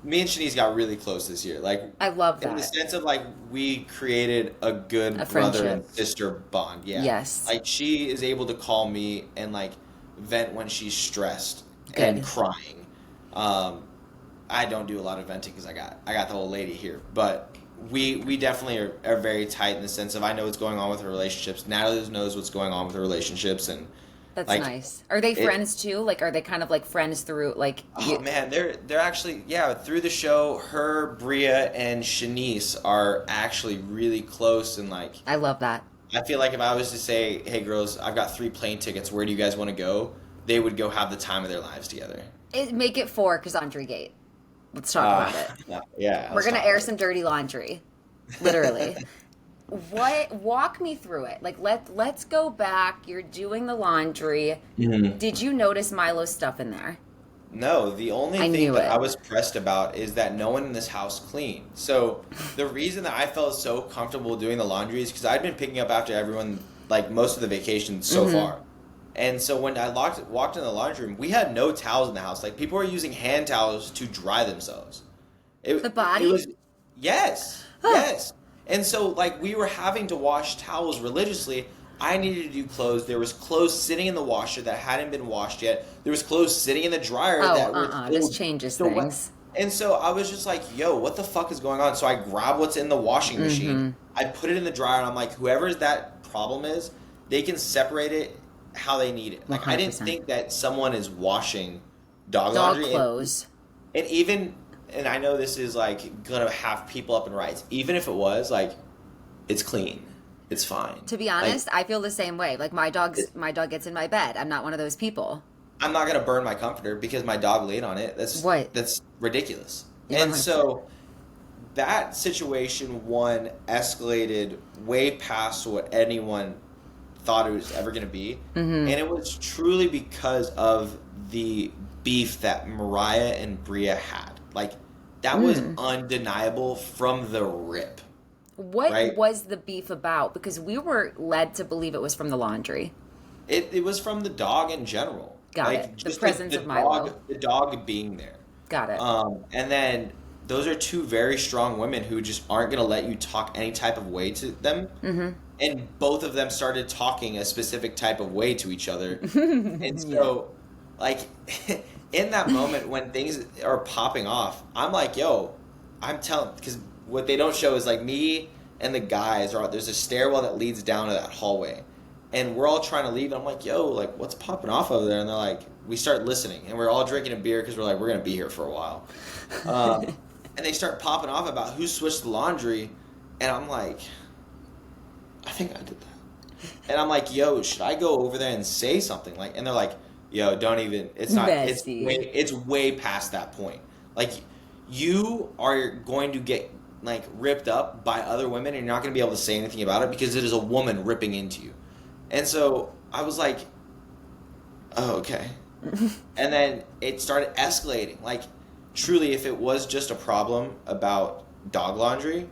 Me and Shanice got really close this year. Like, I love that. In the sense of like we created a good brother and sister bond. Yeah. Yes. Like she is able to call me and like vent when she's stressed and crying. I don't do a lot of venting because I got the old lady here, but we definitely are very tight in the sense of I know what's going on with her relationships. Natalie knows what's going on with her relationships, and that's like, nice. Are they friends too? Like, are they kind of like friends through like? Oh man, they're actually through the show. Her, Bria, and Shanice are actually really close, and like I love that. I feel like if I was to say, hey girls, I've got 3 plane tickets. Where do you guys want to go? They would go have the time of their lives together. Make it 4 because Andre Gate. Let's talk about it. Yeah, we're gonna air some dirty laundry, literally. Walk me through it. Like let's go back. You're doing the laundry. Mm-hmm. Did you notice Milo's stuff in there? No, the only thing that I was pressed about is that no one in this house cleaned. So the reason that I felt so comfortable doing the laundry is because I'd been picking up after everyone like most of the vacation so far. And so when I walked in the laundry room, we had no towels in the house. Like people were using hand towels to dry themselves. The body? It was, yes. Yes. And so, like, we were having to wash towels religiously. I needed to do clothes. There was clothes sitting in the washer that hadn't been washed yet. There was clothes sitting in the dryer that were this changes things. And so I was just like, yo, what the fuck is going on? So I grabbed what's in the washing machine. I put it in the dryer, and I'm like, whoever that problem is, they can separate it how they need it. Like, 100%. I didn't think that someone is washing dog laundry. Clothes. And even... And I know this is, like, going to have people up in rights. Even if it was, like, it's clean. It's fine. To be honest, I feel the same way. Like, my dog gets in my bed. I'm not one of those people. I'm not going to burn my comforter because my dog laid on it. That's ridiculous. 100%. And so that situation, one, escalated way past what anyone thought it was ever going to be. And it was truly because of the beef that Mariah and Bria had. Like, that was undeniable from the rip. What was the beef about? Because we were led to believe it was from the laundry. It was from the dog in general. Got it. The presence of Milo. The dog being there. Got it. And then those are 2 very strong women who just aren't going to let you talk any type of way to them. And both of them started talking a specific type of way to each other. And so, like... in that moment when things are popping off, I'm like, yo, I'm telling, because what they don't show is like me and the guys there's a stairwell that leads down to that hallway, and we're all trying to leave, and I'm like, yo, like what's popping off over there? And they're like, we start listening, and we're all drinking a beer because we're like, we're gonna be here for a while. And they start popping off about who switched the laundry, and I'm like, I think I did that. And I'm like, yo, should I go over there and say something? Like, and they're like, yo, don't even, it's not, it's way past that point. Like, you are going to get, like, ripped up by other women, and you're not going to be able to say anything about it because it is a woman ripping into you. And so I was like, oh, okay. And then it started escalating. Like, truly, if it was just a problem about dog laundry,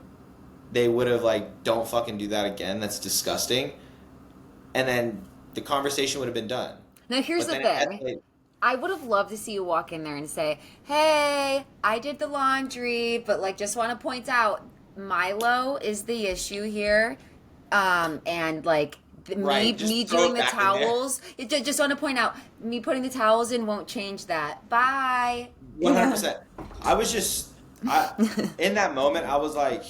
they would have like, don't fucking do that again. That's disgusting. And then the conversation would have been done. Now, here's the thing. I would have loved to see you walk in there and say, hey, I did the laundry, but like, just want to point out, Milo is the issue here. And like, me doing the towels, just want to point out, me putting the towels in won't change that. Bye. 100%. I was just, in that moment, I was like,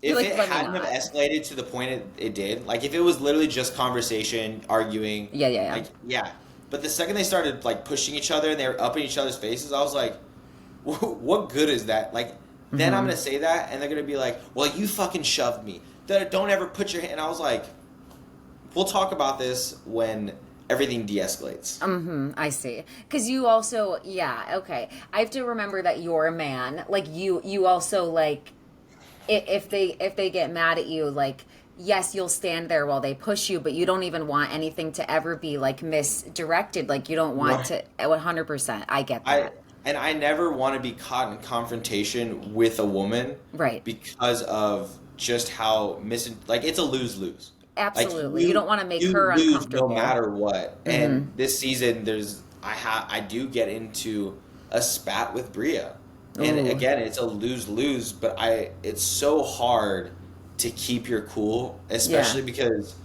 if it hadn't have escalated to the point it did, like if it was literally just conversation, arguing. Yeah. Like, yeah. But the second they started like pushing each other and they were up in each other's faces, I was like, what good is that? Like, then I'm going to say that and they're going to be like, well, you fucking shoved me. Don't ever put your hand. And I was like, we'll talk about this when everything de-escalates. I see. Because you also, okay. I have to remember that you're a man. Like, you also, like, if they get mad at you, like, yes, you'll stand there while they push you, but you don't even want anything to ever be, like, misdirected. Like, you don't want to, 100%. I get that. And I never want to be caught in confrontation with a woman. Right. Because of just how like, it's a lose-lose. Absolutely. Like, you don't want to make her uncomfortable. No matter what. And this season, I do get into a spat with Bria. And again, it's a lose-lose, but it's so hard to keep your cool, especially because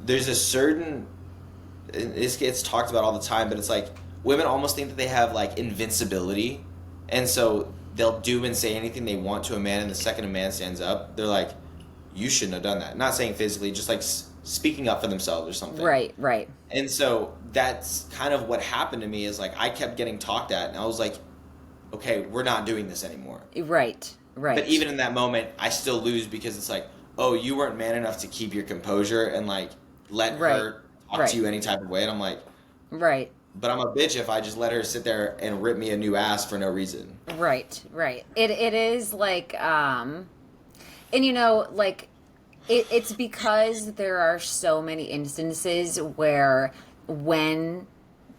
there's a certain, it gets talked about all the time, but it's like women almost think that they have like invincibility, and so they'll do and say anything they want to a man, and the second a man stands up, they're like, you shouldn't have done that. Not saying physically, just like speaking up for themselves or something. Right. And so that's kind of what happened to me, is like I kept getting talked at, and I was like, okay, we're not doing this anymore. Right. But even in that moment, I still lose because it's like, oh, you weren't man enough to keep your composure and like let her talk to you any type of way. And I'm like, but I'm a bitch if I just let her sit there and rip me a new ass for no reason. Right. It is like, and you know, like, it's because there are so many instances where when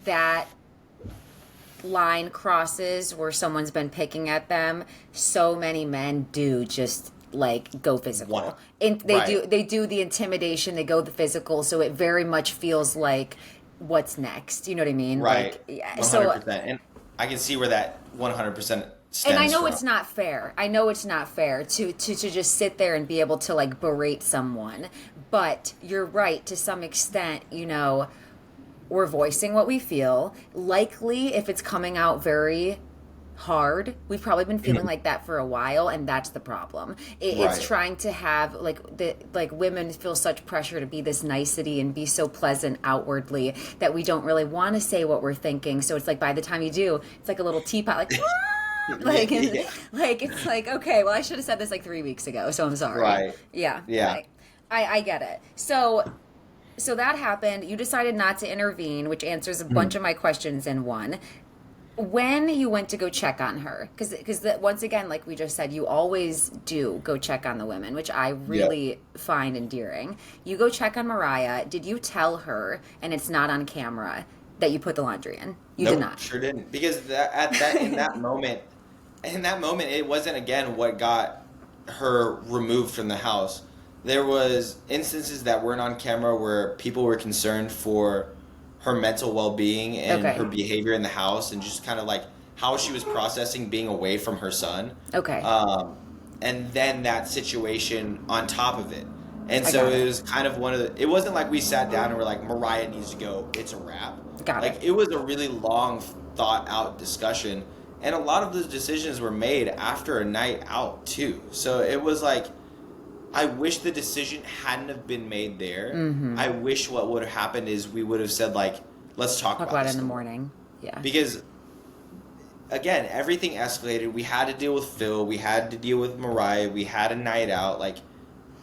that line crosses where someone's been picking at them, so many men do just like go physical. And they do the intimidation, they go the physical, so it very much feels like what's next. You know what I mean? Right. Like, 100%. So, and I can see where that 100% stems and I know from. it's not fair. I know it's not fair to just sit there and be able to like berate someone. But you're right, to some extent, you know, we're voicing what we feel. Likely, if it's coming out very hard, we've probably been feeling like that for a while, and that's the problem. It's trying to have like women feel such pressure to be this nicety and be so pleasant outwardly that we don't really want to say what we're thinking. So it's like by the time you do, it's like a little teapot, like. Like it's like, okay, well, I should have said this like 3 weeks ago, so I'm sorry. Right. Yeah. I get it. So that happened. You decided not to intervene, which answers a bunch of my questions in one. When you went to go check on her, because once again, like we just said, you always do go check on the women, which I really find endearing. You go check on Mariah. Did you tell her, and it's not on camera, that you put the laundry in? You did not. Sure didn't, because in that moment, it wasn't again what got her removed from the house. There was instances that weren't on camera where people were concerned for her mental well-being and her behavior in the house, and just kind of like how she was processing being away from her son. And then that situation on top of it. And so it was kind of it wasn't like we sat down and were like, Mariah needs to go, it's a wrap. It was a really long thought out discussion, and a lot of those decisions were made after a night out too. So it was like, I wish the decision hadn't have been made there. I wish what would have happened is we would have said, like, let's talk about it in the morning. Yeah. Because, again, everything escalated. We had to deal with Phil. We had to deal with Mariah. We had a night out. Like,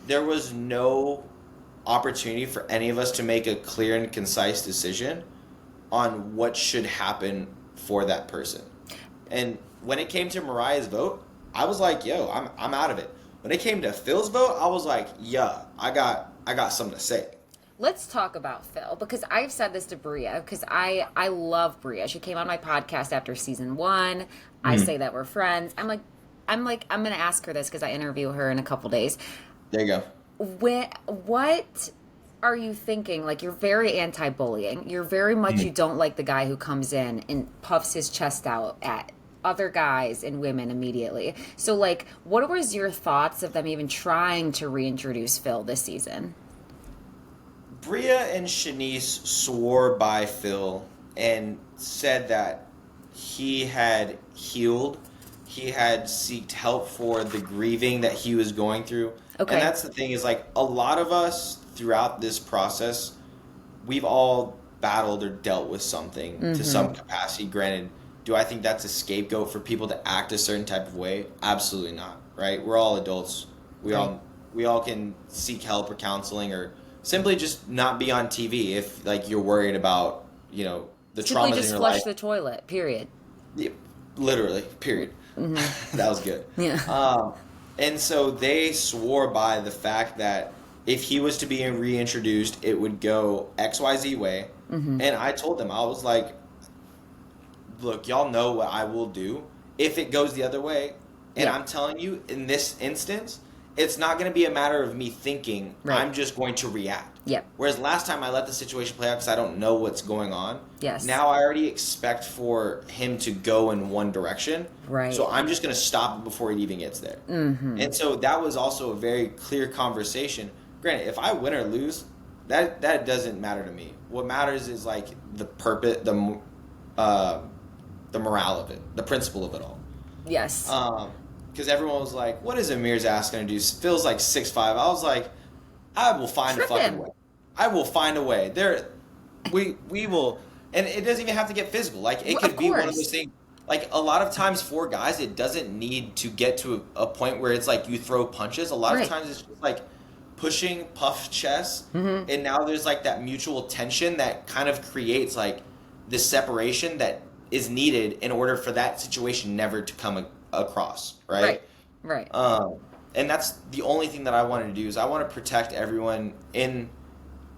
there was no opportunity for any of us to make a clear and concise decision on what should happen for that person. And when it came to Mariah's vote, I was like, yo, I'm out of it. When it came to Phil's vote, I was like, yeah, I got something to say. Let's talk about Phil, because I've said this to Bria, because I love Bria. She came on my podcast after season 1. I say that we're friends. I'm like, I'm going to ask her this because I interview her in a couple days. There you go. What are you thinking? Like, you're very anti-bullying. You're very much, you don't like the guy who comes in and puffs his chest out at other guys and women immediately. So, like, what was your thoughts of them even trying to reintroduce Phil this season? Bria and Shanice swore by Phil and said that he had healed. He had sought help for the grieving that he was going through. Okay. And that's the thing is, like, a lot of us throughout this process, we've all battled or dealt with something to some capacity. Granted, do I think that's a scapegoat for people to act a certain type of way? Absolutely not, right? We're all adults. We all can seek help or counseling or simply just not be on TV if, like, you're worried about, you know, the traumas in your life. Simply just flush the toilet, period. Yeah, literally, period. That was good. Yeah. And so they swore by the fact that if he was to be reintroduced, it would go XYZ way. And I told them, I was like, look, y'all know what I will do if it goes the other way. And I'm telling you, in this instance, it's not going to be a matter of me thinking. Right. I'm just going to react. Yep. Whereas last time I let the situation play out because I don't know what's going on. Yes. Now I already expect for him to go in one direction. Right. So I'm just going to stop it before it even gets there. And so that was also a very clear conversation. Granted, if I win or lose, that doesn't matter to me. What matters is, like, the purpose, the morale of it, the principle of it all. Yes. Because everyone was like, what is Amir's ass going to do? Phil's like 6'5". I was like, I will find a fucking way. I will find a way. We will, and it doesn't even have to get physical. Like, it could be one of those things. Like, a lot of times for guys, it doesn't need to get to a point where it's like you throw punches. A lot of times it's just like pushing, puff chest, and now there's like that mutual tension that kind of creates like this separation that is needed in order for that situation never to come across, right? Right. And that's the only thing that I wanted to do is I want to protect everyone in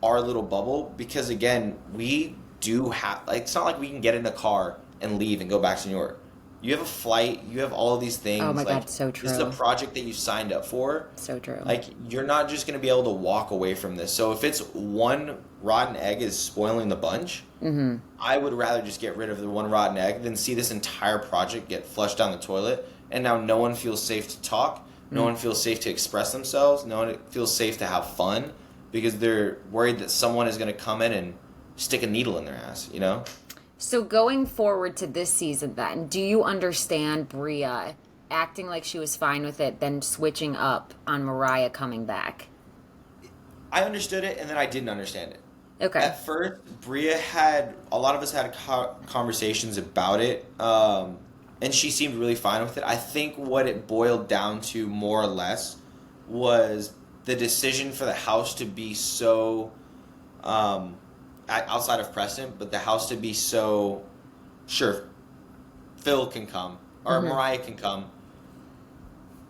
our little bubble because, again, we do have, like, it's not like we can get in a car and leave and go back to New York. You have a flight. You have all of these things. Oh, my like, God, so true. This is a project that you signed up for. So true. Like, you're not just going to be able to walk away from this. So if it's one rotten egg is spoiling the bunch, I would rather just get rid of the one rotten egg than see this entire project get flushed down the toilet, and now no one feels safe to talk. No one feels safe to express themselves. No one feels safe to have fun because they're worried that someone is going to come in and stick a needle in their ass, you know? So going forward to this season then, do you understand Bria acting like she was fine with it, then switching up on Mariah coming back? I understood it, and then I didn't understand it. Okay. At first, Bria a lot of us had conversations about it, and she seemed really fine with it. I think what it boiled down to more or less was the decision for the house to be so, outside of Preston, but the house to be so, sure, Phil can come, or Mariah can come.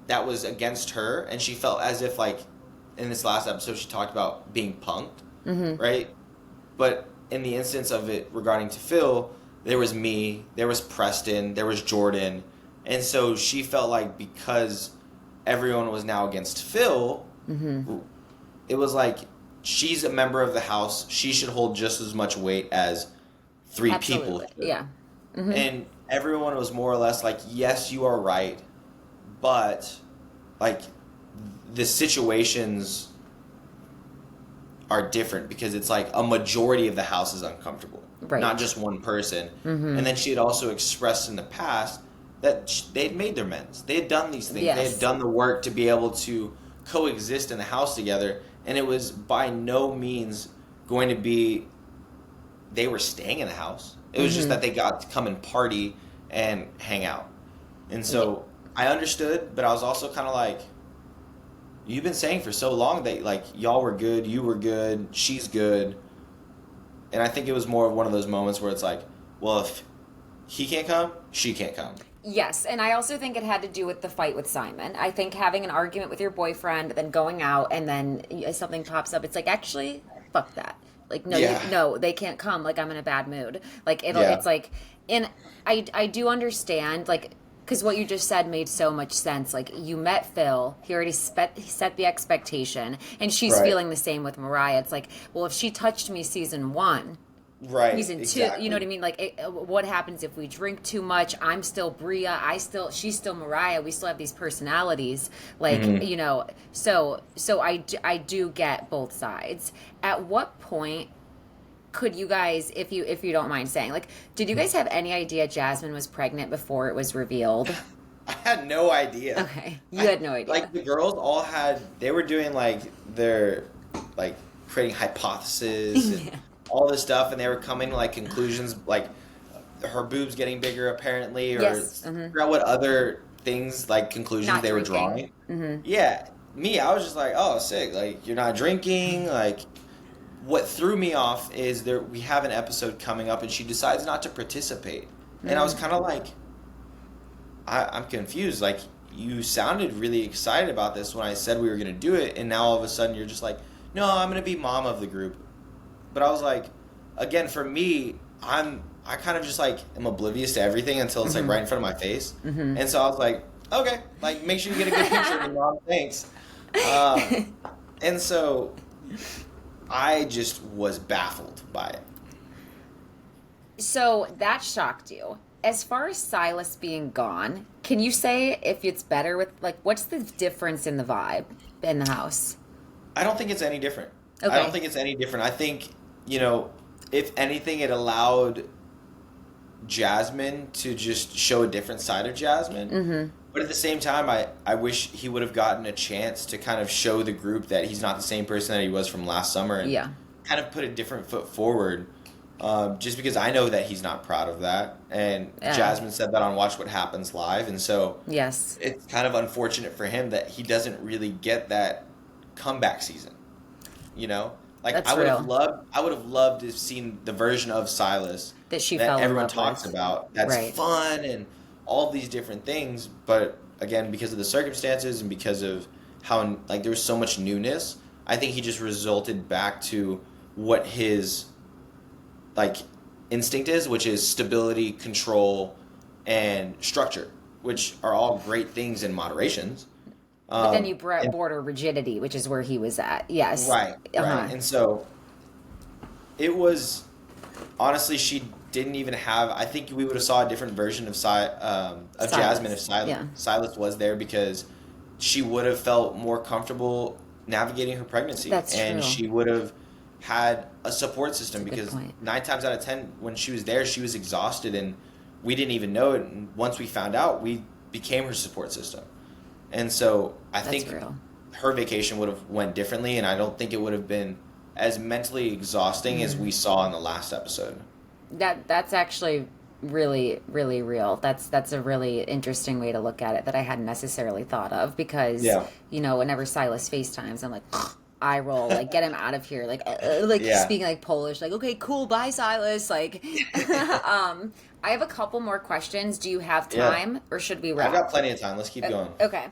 That was against her, and she felt as if, like, in this last episode, she talked about being punked, right? But in the instance of it regarding to Phil, there was me, there was Preston, there was Jordan. And so she felt like because everyone was now against Phil, it was like she's a member of the house. She should hold just as much weight as three people. Yeah. And everyone was more or less like, yes, you are right. But, like, the situations are different because it's like a majority of the house is uncomfortable. Right. Not just one person. And then she had also expressed in the past that they had made their amends. They had done these things. Yes. They had done the work to be able to coexist in the house together. And it was by no means going to be they were staying in the house. It was just that they got to come and party and hang out. And so I understood, but I was also kind of like, you've been saying for so long that, like, y'all were good, you were good, she's good. And I think it was more of one of those moments where it's like, well, if he can't come, she can't come. Yes, and I also think it had to do with the fight with Simon. I think having an argument with your boyfriend, then going out, and then something pops up, it's like, actually, fuck that. Like, no, no, they can't come. Like, I'm in a bad mood. Like, it's like, and I do understand, like, Because what you just said made so much sense. Like, you met Phil, he already set the expectation, and she's Right. feeling the same with Mariah. It's like, well, if she touched me season 1, Right. season 2, Exactly. you know what I mean? Like, what happens if we drink too much? I'm still Bria, she's still Mariah. We still have these personalities. Like, so I do get both sides. At what point could you guys, if you don't mind saying, like, did you guys have any idea Jasmine was pregnant before it was revealed? I had no idea. Okay, you had no idea. Like, the girls all they were doing, like, their, like, creating hypotheses and all this stuff, and they were coming to, like, conclusions, like, her boobs getting bigger, apparently, or figure out what other things, like, conclusions Not they were drinking. drawing. Yeah. Me, I was just like, oh, sick. Like, you're not drinking, like... What threw me off is we have an episode coming up and she decides not to participate. And I was kind of like, I'm confused. Like, you sounded really excited about this when I said we were going to do it. And now all of a sudden you're just like, no, I'm going to be mom of the group. But I was like, again, for me, I kind of just like am oblivious to everything until it's like right in front of my face. And so I was like, okay, like, make sure you get a good picture of me, mom. Thanks. And so... I just was baffled by it. So that shocked you. As far as Silas being gone, can you say if it's better with, like, what's the difference in the vibe in the house? I don't think it's any different. Okay. I don't think it's any different. I think, if anything, it allowed Jasmine to just show a different side of Jasmine. But at the same time, I wish he would have gotten a chance to kind of show the group that he's not the same person that he was from last summer and kind of put a different foot forward. Just because I know that he's not proud of that. And Jasmine said that on Watch What Happens Live. And so it's kind of unfortunate for him that he doesn't really get that comeback season. Like, That's I would real. have loved to have seen the version of Silas that everyone talks about. That's fun and all these different things, but again, because of the circumstances and because of how, like, there was so much newness, I think he just resulted back to what his, like, instinct is, which is stability, control, and structure, which are all great things in moderations. But then you border rigidity, which is where he was at. Yes. Right. And so it was, honestly, she didn't even have... I think we would have saw a different version of Jasmine if Silas was there, because she would have felt more comfortable navigating her pregnancy. That's and true. She would have had a support system, That's a good because point. 9 times out of 10 when she was there, she was exhausted and we didn't even know it. And once we found out, we became her support system. And so I think her vacation would have went differently, and I don't think it would have been as mentally exhausting as we saw in the last episode. That's actually really, really real. That's a really interesting way to look at it that I hadn't necessarily thought of, because whenever Silas FaceTimes, I'm like, eye roll, like, get him out of here, like speaking like Polish, like, okay, cool, bye Silas, like. I have a couple more questions. Do you have time, or should we wrap? I've got plenty of time. Let's keep going. Okay.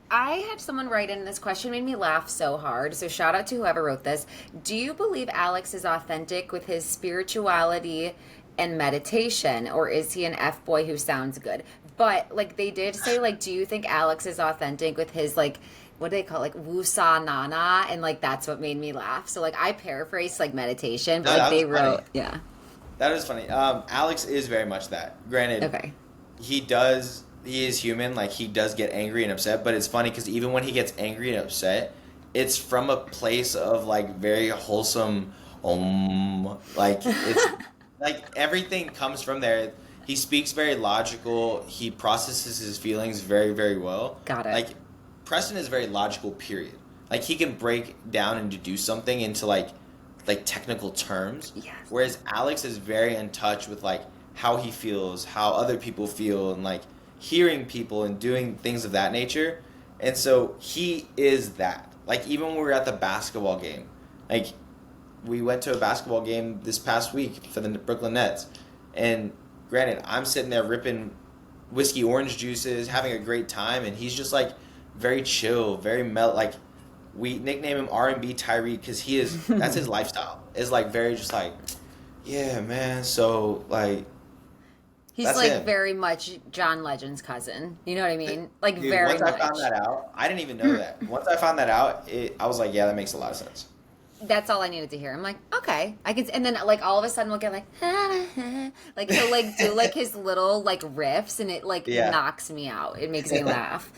I had someone write in this question, made me laugh so hard. So shout out to whoever wrote this. Do you believe Alex is authentic with his spirituality and meditation, or is he an F-boy who sounds good? But, like, they did say, like, do you think Alex is authentic with his, like, what do they call it? Like, Wusa Nana, and, like, that's what made me laugh. So, like, I paraphrased, like, meditation, but, like, they wrote, That is funny. Alex is very much that. Granted, he is human. Like, he does get angry and upset, but it's funny because even when he gets angry and upset, it's from a place of, like, very wholesome, like, it's, like, everything comes from there. He speaks very logical. He processes his feelings very, very well. Got it. Like, Preston is very logical, period. Like, he can break down and do something into, like technical terms. Yes. Whereas Alex is very in touch with, like, how he feels, how other people feel, and, like, hearing people and doing things of that nature. And so he is that. Like, even when we were at the basketball game, like, we went to a basketball game this past week for the Brooklyn Nets. And granted, I'm sitting there ripping whiskey orange juices, having a great time, and he's just, like, very chill, very like, we nickname him R&B Tyree because he is, that's his lifestyle. It's, like, very just, like, yeah, man, so, like, He's That's like him. very much John Legend's cousin. You know what I mean? Like Dude, very once much. I found that out, I didn't even know that. Once I found that out, I was like, yeah, that makes a lot of sense. That's all I needed to hear. I'm like, okay, I can. And then like all of a sudden we'll get like, like he'll like do like his little like riffs, and it like knocks me out. It makes me laugh.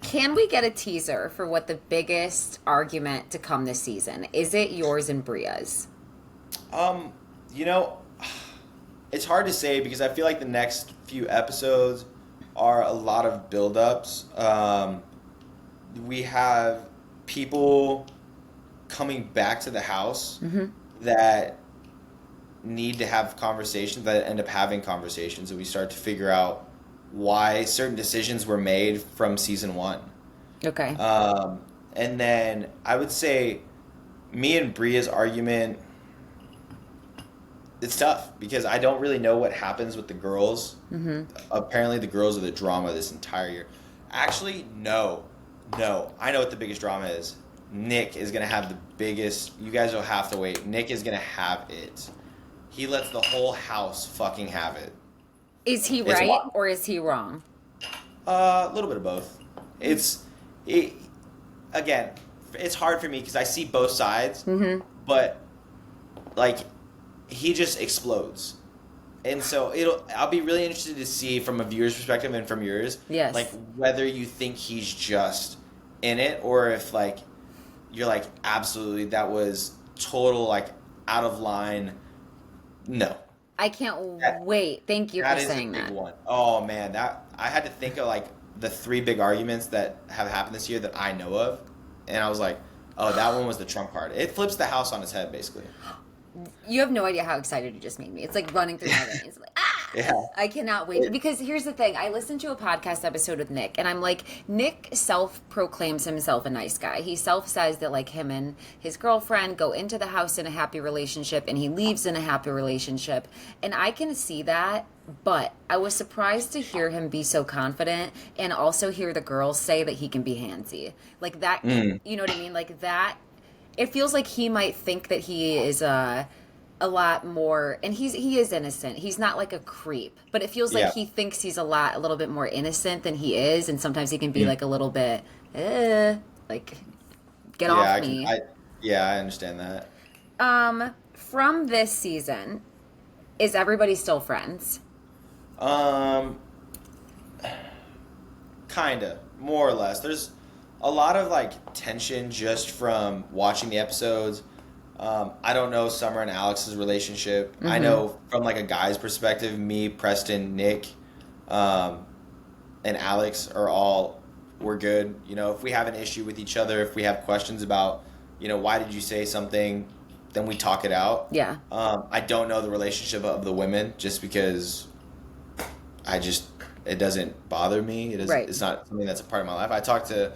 Can we get a teaser for what the biggest argument to come this season? Is it yours and Bria's? You know, it's hard to say because I feel like the next few episodes are a lot of build-ups. We have people coming back to the house that need to have conversations, that end up having conversations, and we start to figure out why certain decisions were made from season 1. Okay. And then I would say me and Bria's argument, it's tough because I don't really know what happens with the girls. Apparently the girls are the drama this entire year. Actually, no. I know what the biggest drama is. Nick is going to have the biggest... You guys will have to wait. Nick is going to have it. He lets the whole house fucking have it. Is he right or is he wrong? A little bit of both. Again, it's hard for me because I see both sides, but like he just explodes, and so I'll be really interested to see from a viewer's perspective and from yours, like whether you think he's just in it or if like you're like absolutely that was total like out of line. No. I can't wait. Thank you for saying that. One. Oh man, that I had to think of like the 3 big arguments that have happened this year that I know of, and I was like, oh, that one was the trump card. It flips the house on its head, basically. You have no idea how excited you just made me. It's like running through my veins. Like, Yeah. I cannot wait. Because here's the thing. I listened to a podcast episode with Nick, and I'm like, Nick self-proclaims himself a nice guy. He self-says that, like, him and his girlfriend go into the house in a happy relationship, and he leaves in a happy relationship. And I can see that, but I was surprised to hear him be so confident and also hear the girls say that he can be handsy. Like, that, you know what I mean? Like, that, it feels like he might think that he is a lot more, and he is innocent. He's not like a creep, but it feels like he thinks he's a little bit more innocent than he is, and sometimes he can be like a little bit, like, get off me. I understand that. From this season, is everybody still friends? Kinda, more or less. There's a lot of like tension just from watching the episodes. I don't know Summer and Alex's relationship. I know from like a guy's perspective, me, Preston, Nick, and Alex we're good. You know, if we have an issue with each other, if we have questions about, you know, why did you say something, then we talk it out. Yeah. I don't know the relationship of the women just because it doesn't bother me. It is, It's not something that's a part of my life. I talk to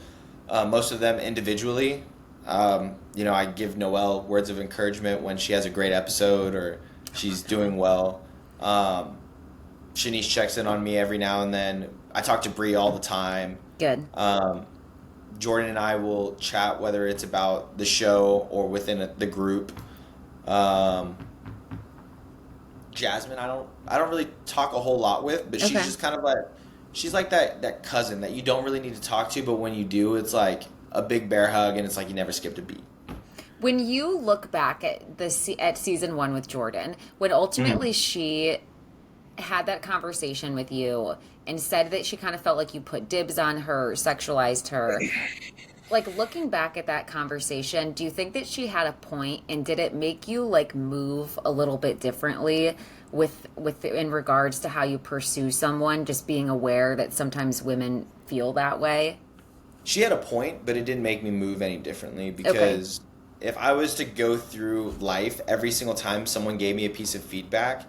most of them individually. You know, I give Noelle words of encouragement when she has a great episode or she's doing well. Shanice checks in on me every now and then. I talk to Brie all the time. Good. Jordan and I will chat whether it's about the show or within the group. Jasmine, I don't really talk a whole lot with, but she's just kind of like, she's like that cousin that you don't really need to talk to, but when you do, it's like a big bear hug, and it's like you never skipped a beat. When you look back at season 1 with Jordan, when ultimately she had that conversation with you and said that she kind of felt like you put dibs on her, sexualized her, like looking back at that conversation, do you think that she had a point, and did it make you like move a little bit differently with in regards to how you pursue someone, just being aware that sometimes women feel that way? She had a point, but it didn't make me move any differently because if I was to go through life every single time someone gave me a piece of feedback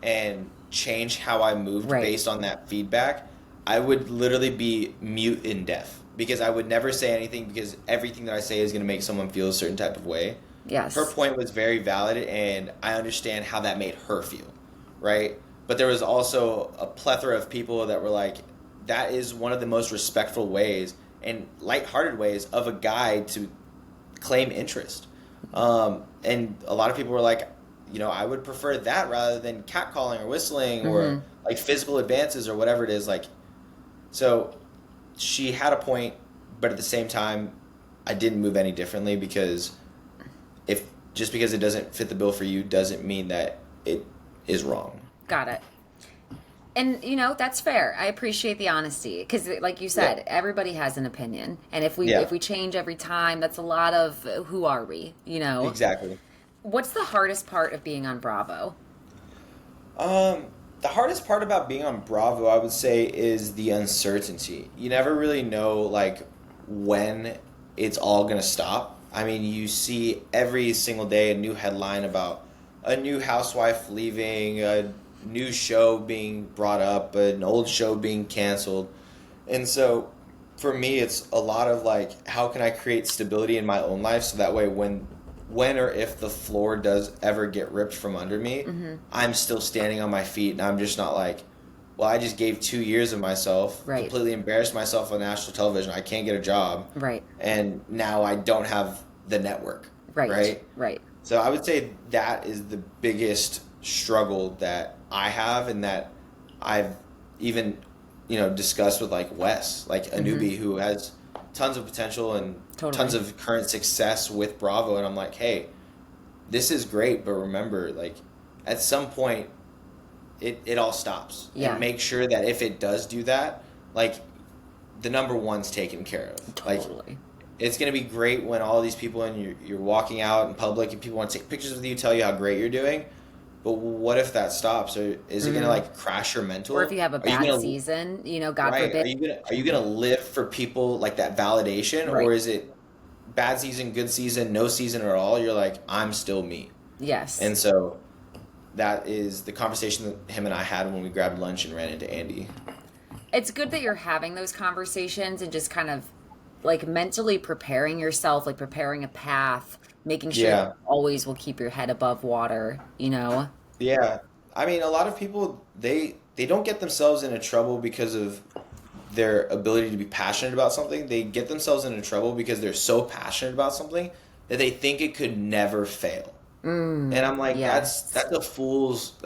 and change how I moved based on that feedback, I would literally be mute and deaf because I would never say anything because everything that I say is going to make someone feel a certain type of way. Yes. Her point was very valid, and I understand how that made her feel, right? But there was also a plethora of people that were like, that is one of the most respectful ways and lighthearted ways of a guy to claim interest. And a lot of people were like, I would prefer that rather than catcalling or whistling or like physical advances or whatever it is. Like, so she had a point, but at the same time, I didn't move any differently because just because it doesn't fit the bill for you doesn't mean that it is wrong. Got it. And, that's fair. I appreciate the honesty because, like you said, everybody has an opinion. And if we change every time, that's a lot of who are we, Exactly. What's the hardest part of being on Bravo? The hardest part about being on Bravo, I would say, is the uncertainty. You never really know, like, when it's all going to stop. I mean, you see every single day a new headline about a new housewife leaving, a new show being brought up, an old show being canceled. And so for me, it's a lot of like, how can I create stability in my own life so that way when or if the floor does ever get ripped from under me, I'm still standing on my feet and I'm just not like, well, I just gave 2 years of myself, completely embarrassed myself on national television. I can't get a job. Right. And now I don't have the network. Right. So I would say that is the biggest struggle that I have and that I've even, discussed with like Wes, like a newbie who has tons of potential and tons of current success with Bravo. And I'm like, hey, this is great. But remember, like at some point it all stops. Yeah. And make sure that if it does do that, like the number one's taken care of. Totally. Like it's going to be great when all these people and you're walking out in public and people want to take pictures with you, tell you how great you're doing. But what if that stops? Or is it going to like crash your mental? Or if you have a bad season, God forbid. Are you going to live for people like that validation? Right. Or is it bad season, good season, no season at all? You're like, I'm still me. Yes. And so that is the conversation that him and I had when we grabbed lunch and ran into Andy. It's good that you're having those conversations and just kind of like mentally preparing yourself, like preparing a path, making sure you always will keep your head above water, Yeah. I mean, a lot of people, they don't get themselves into trouble because of their ability to be passionate about something. They get themselves into trouble because they're so passionate about something that they think it could never fail. And I'm like, that's fool's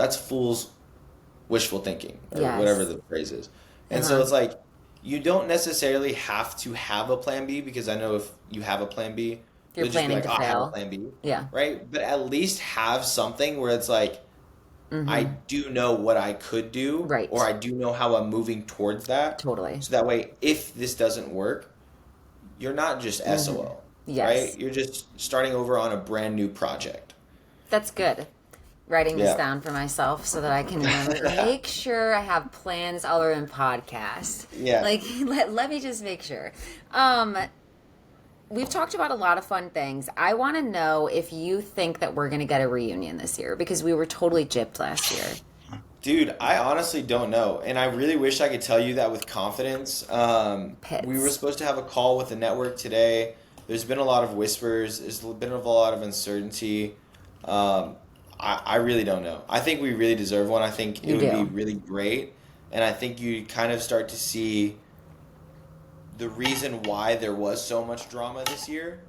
wishful thinking or whatever the phrase is. And so it's like, you don't necessarily have to have a plan B because I know if you have a plan B, you're planning to fail. I have a plan B. Yeah. Right? But at least have something where it's like, I do know what I could do. Right. Or I do know how I'm moving towards that. Totally. So that way, if this doesn't work, you're not just SOL. Yes. Right? You're just starting over on a brand new project. That's good. Writing this down for myself so that I can remember. Make sure I have plans other than podcast. Yeah. Like, let me just make sure. We've talked about a lot of fun things. I want to know if you think that we're going to get a reunion this year because we were totally gypped last year. Dude, I honestly don't know. And I really wish I could tell you that with confidence. We were supposed to have a call with the network today. There's been a lot of whispers. There's been a lot of uncertainty. I really don't know. I think we really deserve one. I think it would be really great. And I think you kind of start to see the reason why there was so much drama this year.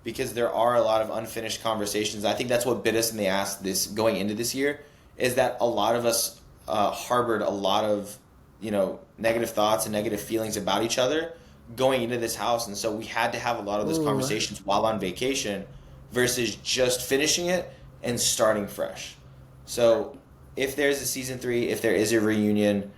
Because there are a lot of unfinished conversations. I think that's what bit us in the ass going into this year is that a lot of us harbored a lot of negative thoughts and negative feelings about each other going into this house. And so we had to have a lot of those conversations while on vacation versus just finishing it and starting fresh. So if there's a season 3, if there is a reunion,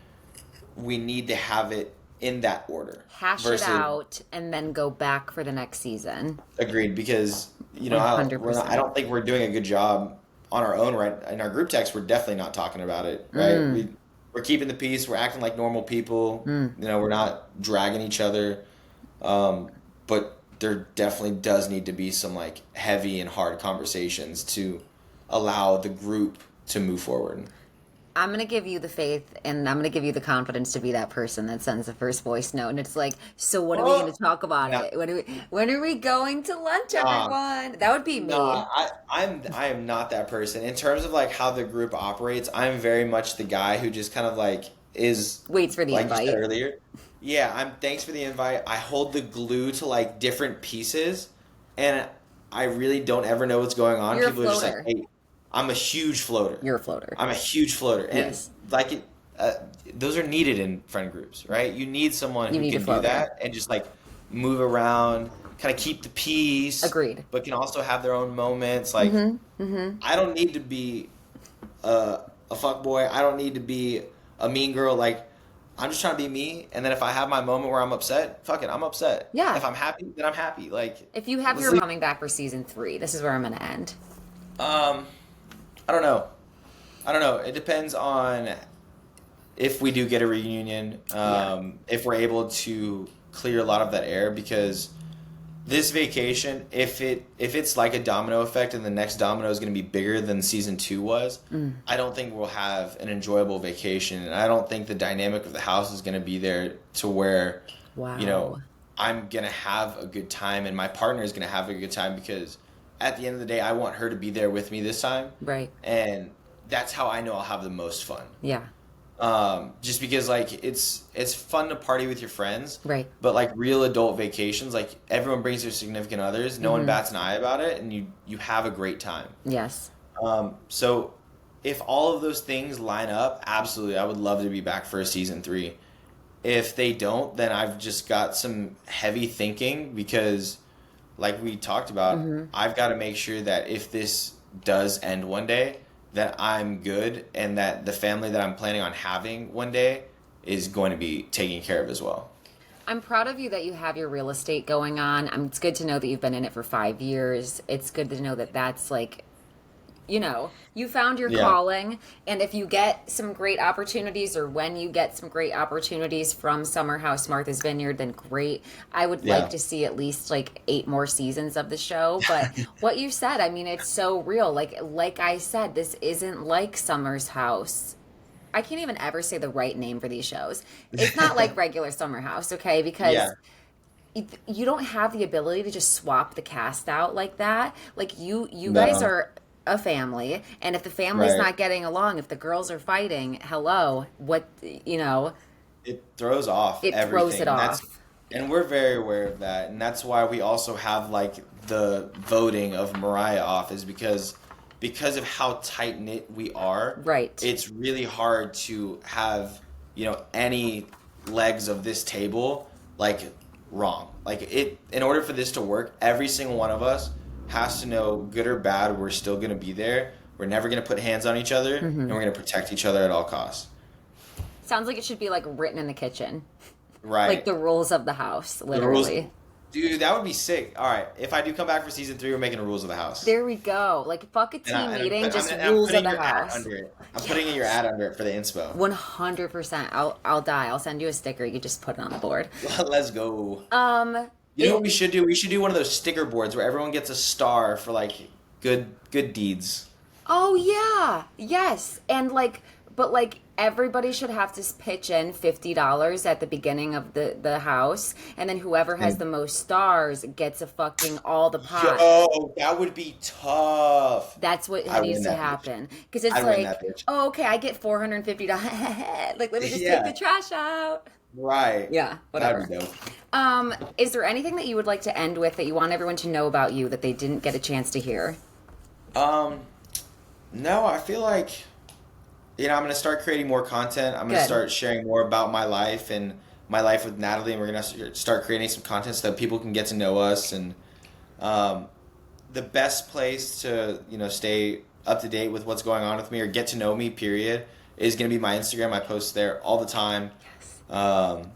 we need to have it in that order. Hash it out and then go back for the next season. Agreed, because I don't think we're doing a good job on our own, right? In our group text, we're definitely not talking about it, right? We're keeping the peace. We're acting like normal people. We're not dragging each other. But there definitely does need to be some like heavy and hard conversations to allow the group to move forward. I'm going to give you the faith and I'm going to give you the confidence to be that person that sends the first voice note. And it's like, so when are we going to talk about it? When are we going to lunch, everyone? That would be me. I am not that person. In terms of like how the group operates, I'm very much the guy who just kind of like waits for the invite. Like you said earlier. Yeah, thanks for the invite. I hold the glue to like different pieces and I really don't ever know what's going on. You're People are just like, hey, I'm a huge floater. You're a floater. I'm a huge floater. And Yes. like those are needed in friend groups, right? You need someone who can do that and just like move around, kind of keep the peace. Agreed. But can also have their own moments. Like, I don't need to be a fuckboy. I don't need to be a mean girl. Like, I'm just trying to be me. And then if I have my moment where I'm upset, fuck it, I'm upset. Yeah. If I'm happy, then I'm happy. Like, if you have your coming back for season 3, this is where I'm going to end. I don't know. It depends on if we do get a reunion, if we're able to clear a lot of that air, because this vacation, if it's like a domino effect and the next domino is going to be bigger than season 2 was, I don't think we'll have an enjoyable vacation. And I don't think the dynamic of the house is going to be there to where, you know, I'm going to have a good time and my partner is going to have a good time, because at the end of the day, I want her to be there with me this time. Right. And that's how I know I'll have the most fun. Yeah. Just because like it's fun to party with your friends, right? But like real adult vacations, like everyone brings their significant others, no one bats an eye about it, and you have a great time. Yes. So if all of those things line up, absolutely, I would love to be back for a season 3. If they don't, then I've just got some heavy thinking, because like we talked about, I've got to make sure that if this does end one day, that I'm good, and that the family that I'm planning on having one day is going to be taken care of as well. I'm proud of you that you have your real estate going on. It's good to know that you've been in it for 5 years. It's good to know that that's like, you know, you found your calling. And if you get some great opportunities, or when you get some great opportunities from Summer House Martha's Vineyard, then great. I would like to see at least like 8 more seasons of the show. But what you said, I mean, it's so real. Like I said, this isn't like Summer's House. I can't even ever say the right name for these shows. It's not like regular Summer House, okay? Because you don't have the ability to just swap the cast out like that. Like you guys are a family, and if the family's not getting along, if the girls are fighting, what, you know, it throws off everything. Throws it off. And we're very aware of that, and that's why we also have like the voting of Mariah off, is because of how tight knit we are. Right. It's really hard to have, you know, any legs of this table like wrong. Like in order for this to work, every single one of us has to know, good or bad, we're still going to be there. We're never going to put hands on each other, and we're going to protect each other at all costs. Sounds like it should be like written in the kitchen. Right. Like the rules of the house, literally. Dude, that would be sick. All right, if I do come back for season 3, we're making the rules of the house. There we go. Like, fuck a team meeting, just rules of the house. I'm putting in your ad under it for the inspo. 100%. I'll die. I'll send you a sticker. You just put it on the board. Let's go. You know what we should do? We should do one of those sticker boards where everyone gets a star for like good deeds. Oh yeah, yes, and but everybody should have to pitch in $50 at the beginning of the house, and then whoever has the most stars gets a fucking all the pot. Yo, that would be tough. That's what needs to happen, because it's like, oh, okay, I get $450. Like, let me just take the trash out. Right. Yeah, whatever. That'd be dope. Is there anything that you would like to end with that you want everyone to know about you that they didn't get a chance to hear? No, I feel like, you know, I'm going to start creating more content. I'm going to start sharing more about my life and my life with Natalie, and we're going to start creating some content so that people can get to know us. And the best place to, you know, stay up to date with what's going on with me or get to know me, period, is going to be my Instagram. I post there all the time. Yes.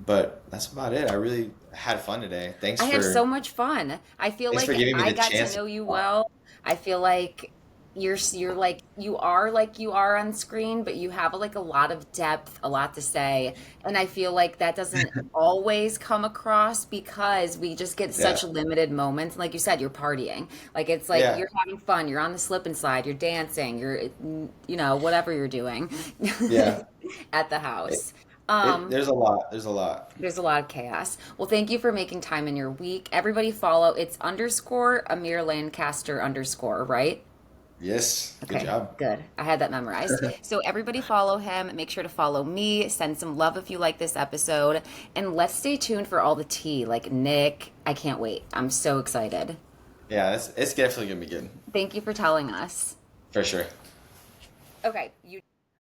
But that's about it. I really had fun today. I had so much fun. I feel like I got to know you well. I feel like you're like you are on screen, but you have like a lot of depth, a lot to say, and I feel like that doesn't always come across because we just get such limited moments. And like you said, you're partying. Like it's like you're having fun. You're on the slip and slide. You're dancing. You're, you know, whatever you're doing. At the house. There's a lot. There's a lot of chaos. Well, thank you for making time in your week. Everybody follow. It's _ Amir Lancaster _ right? Yes. Okay, good job. Good. I had that memorized. So everybody follow him. Make sure to follow me. Send some love if you like this episode. And let's stay tuned for all the tea. Like Nick, I can't wait. I'm so excited. Yeah, it's definitely going to be good. Thank you for telling us. For sure. Okay, you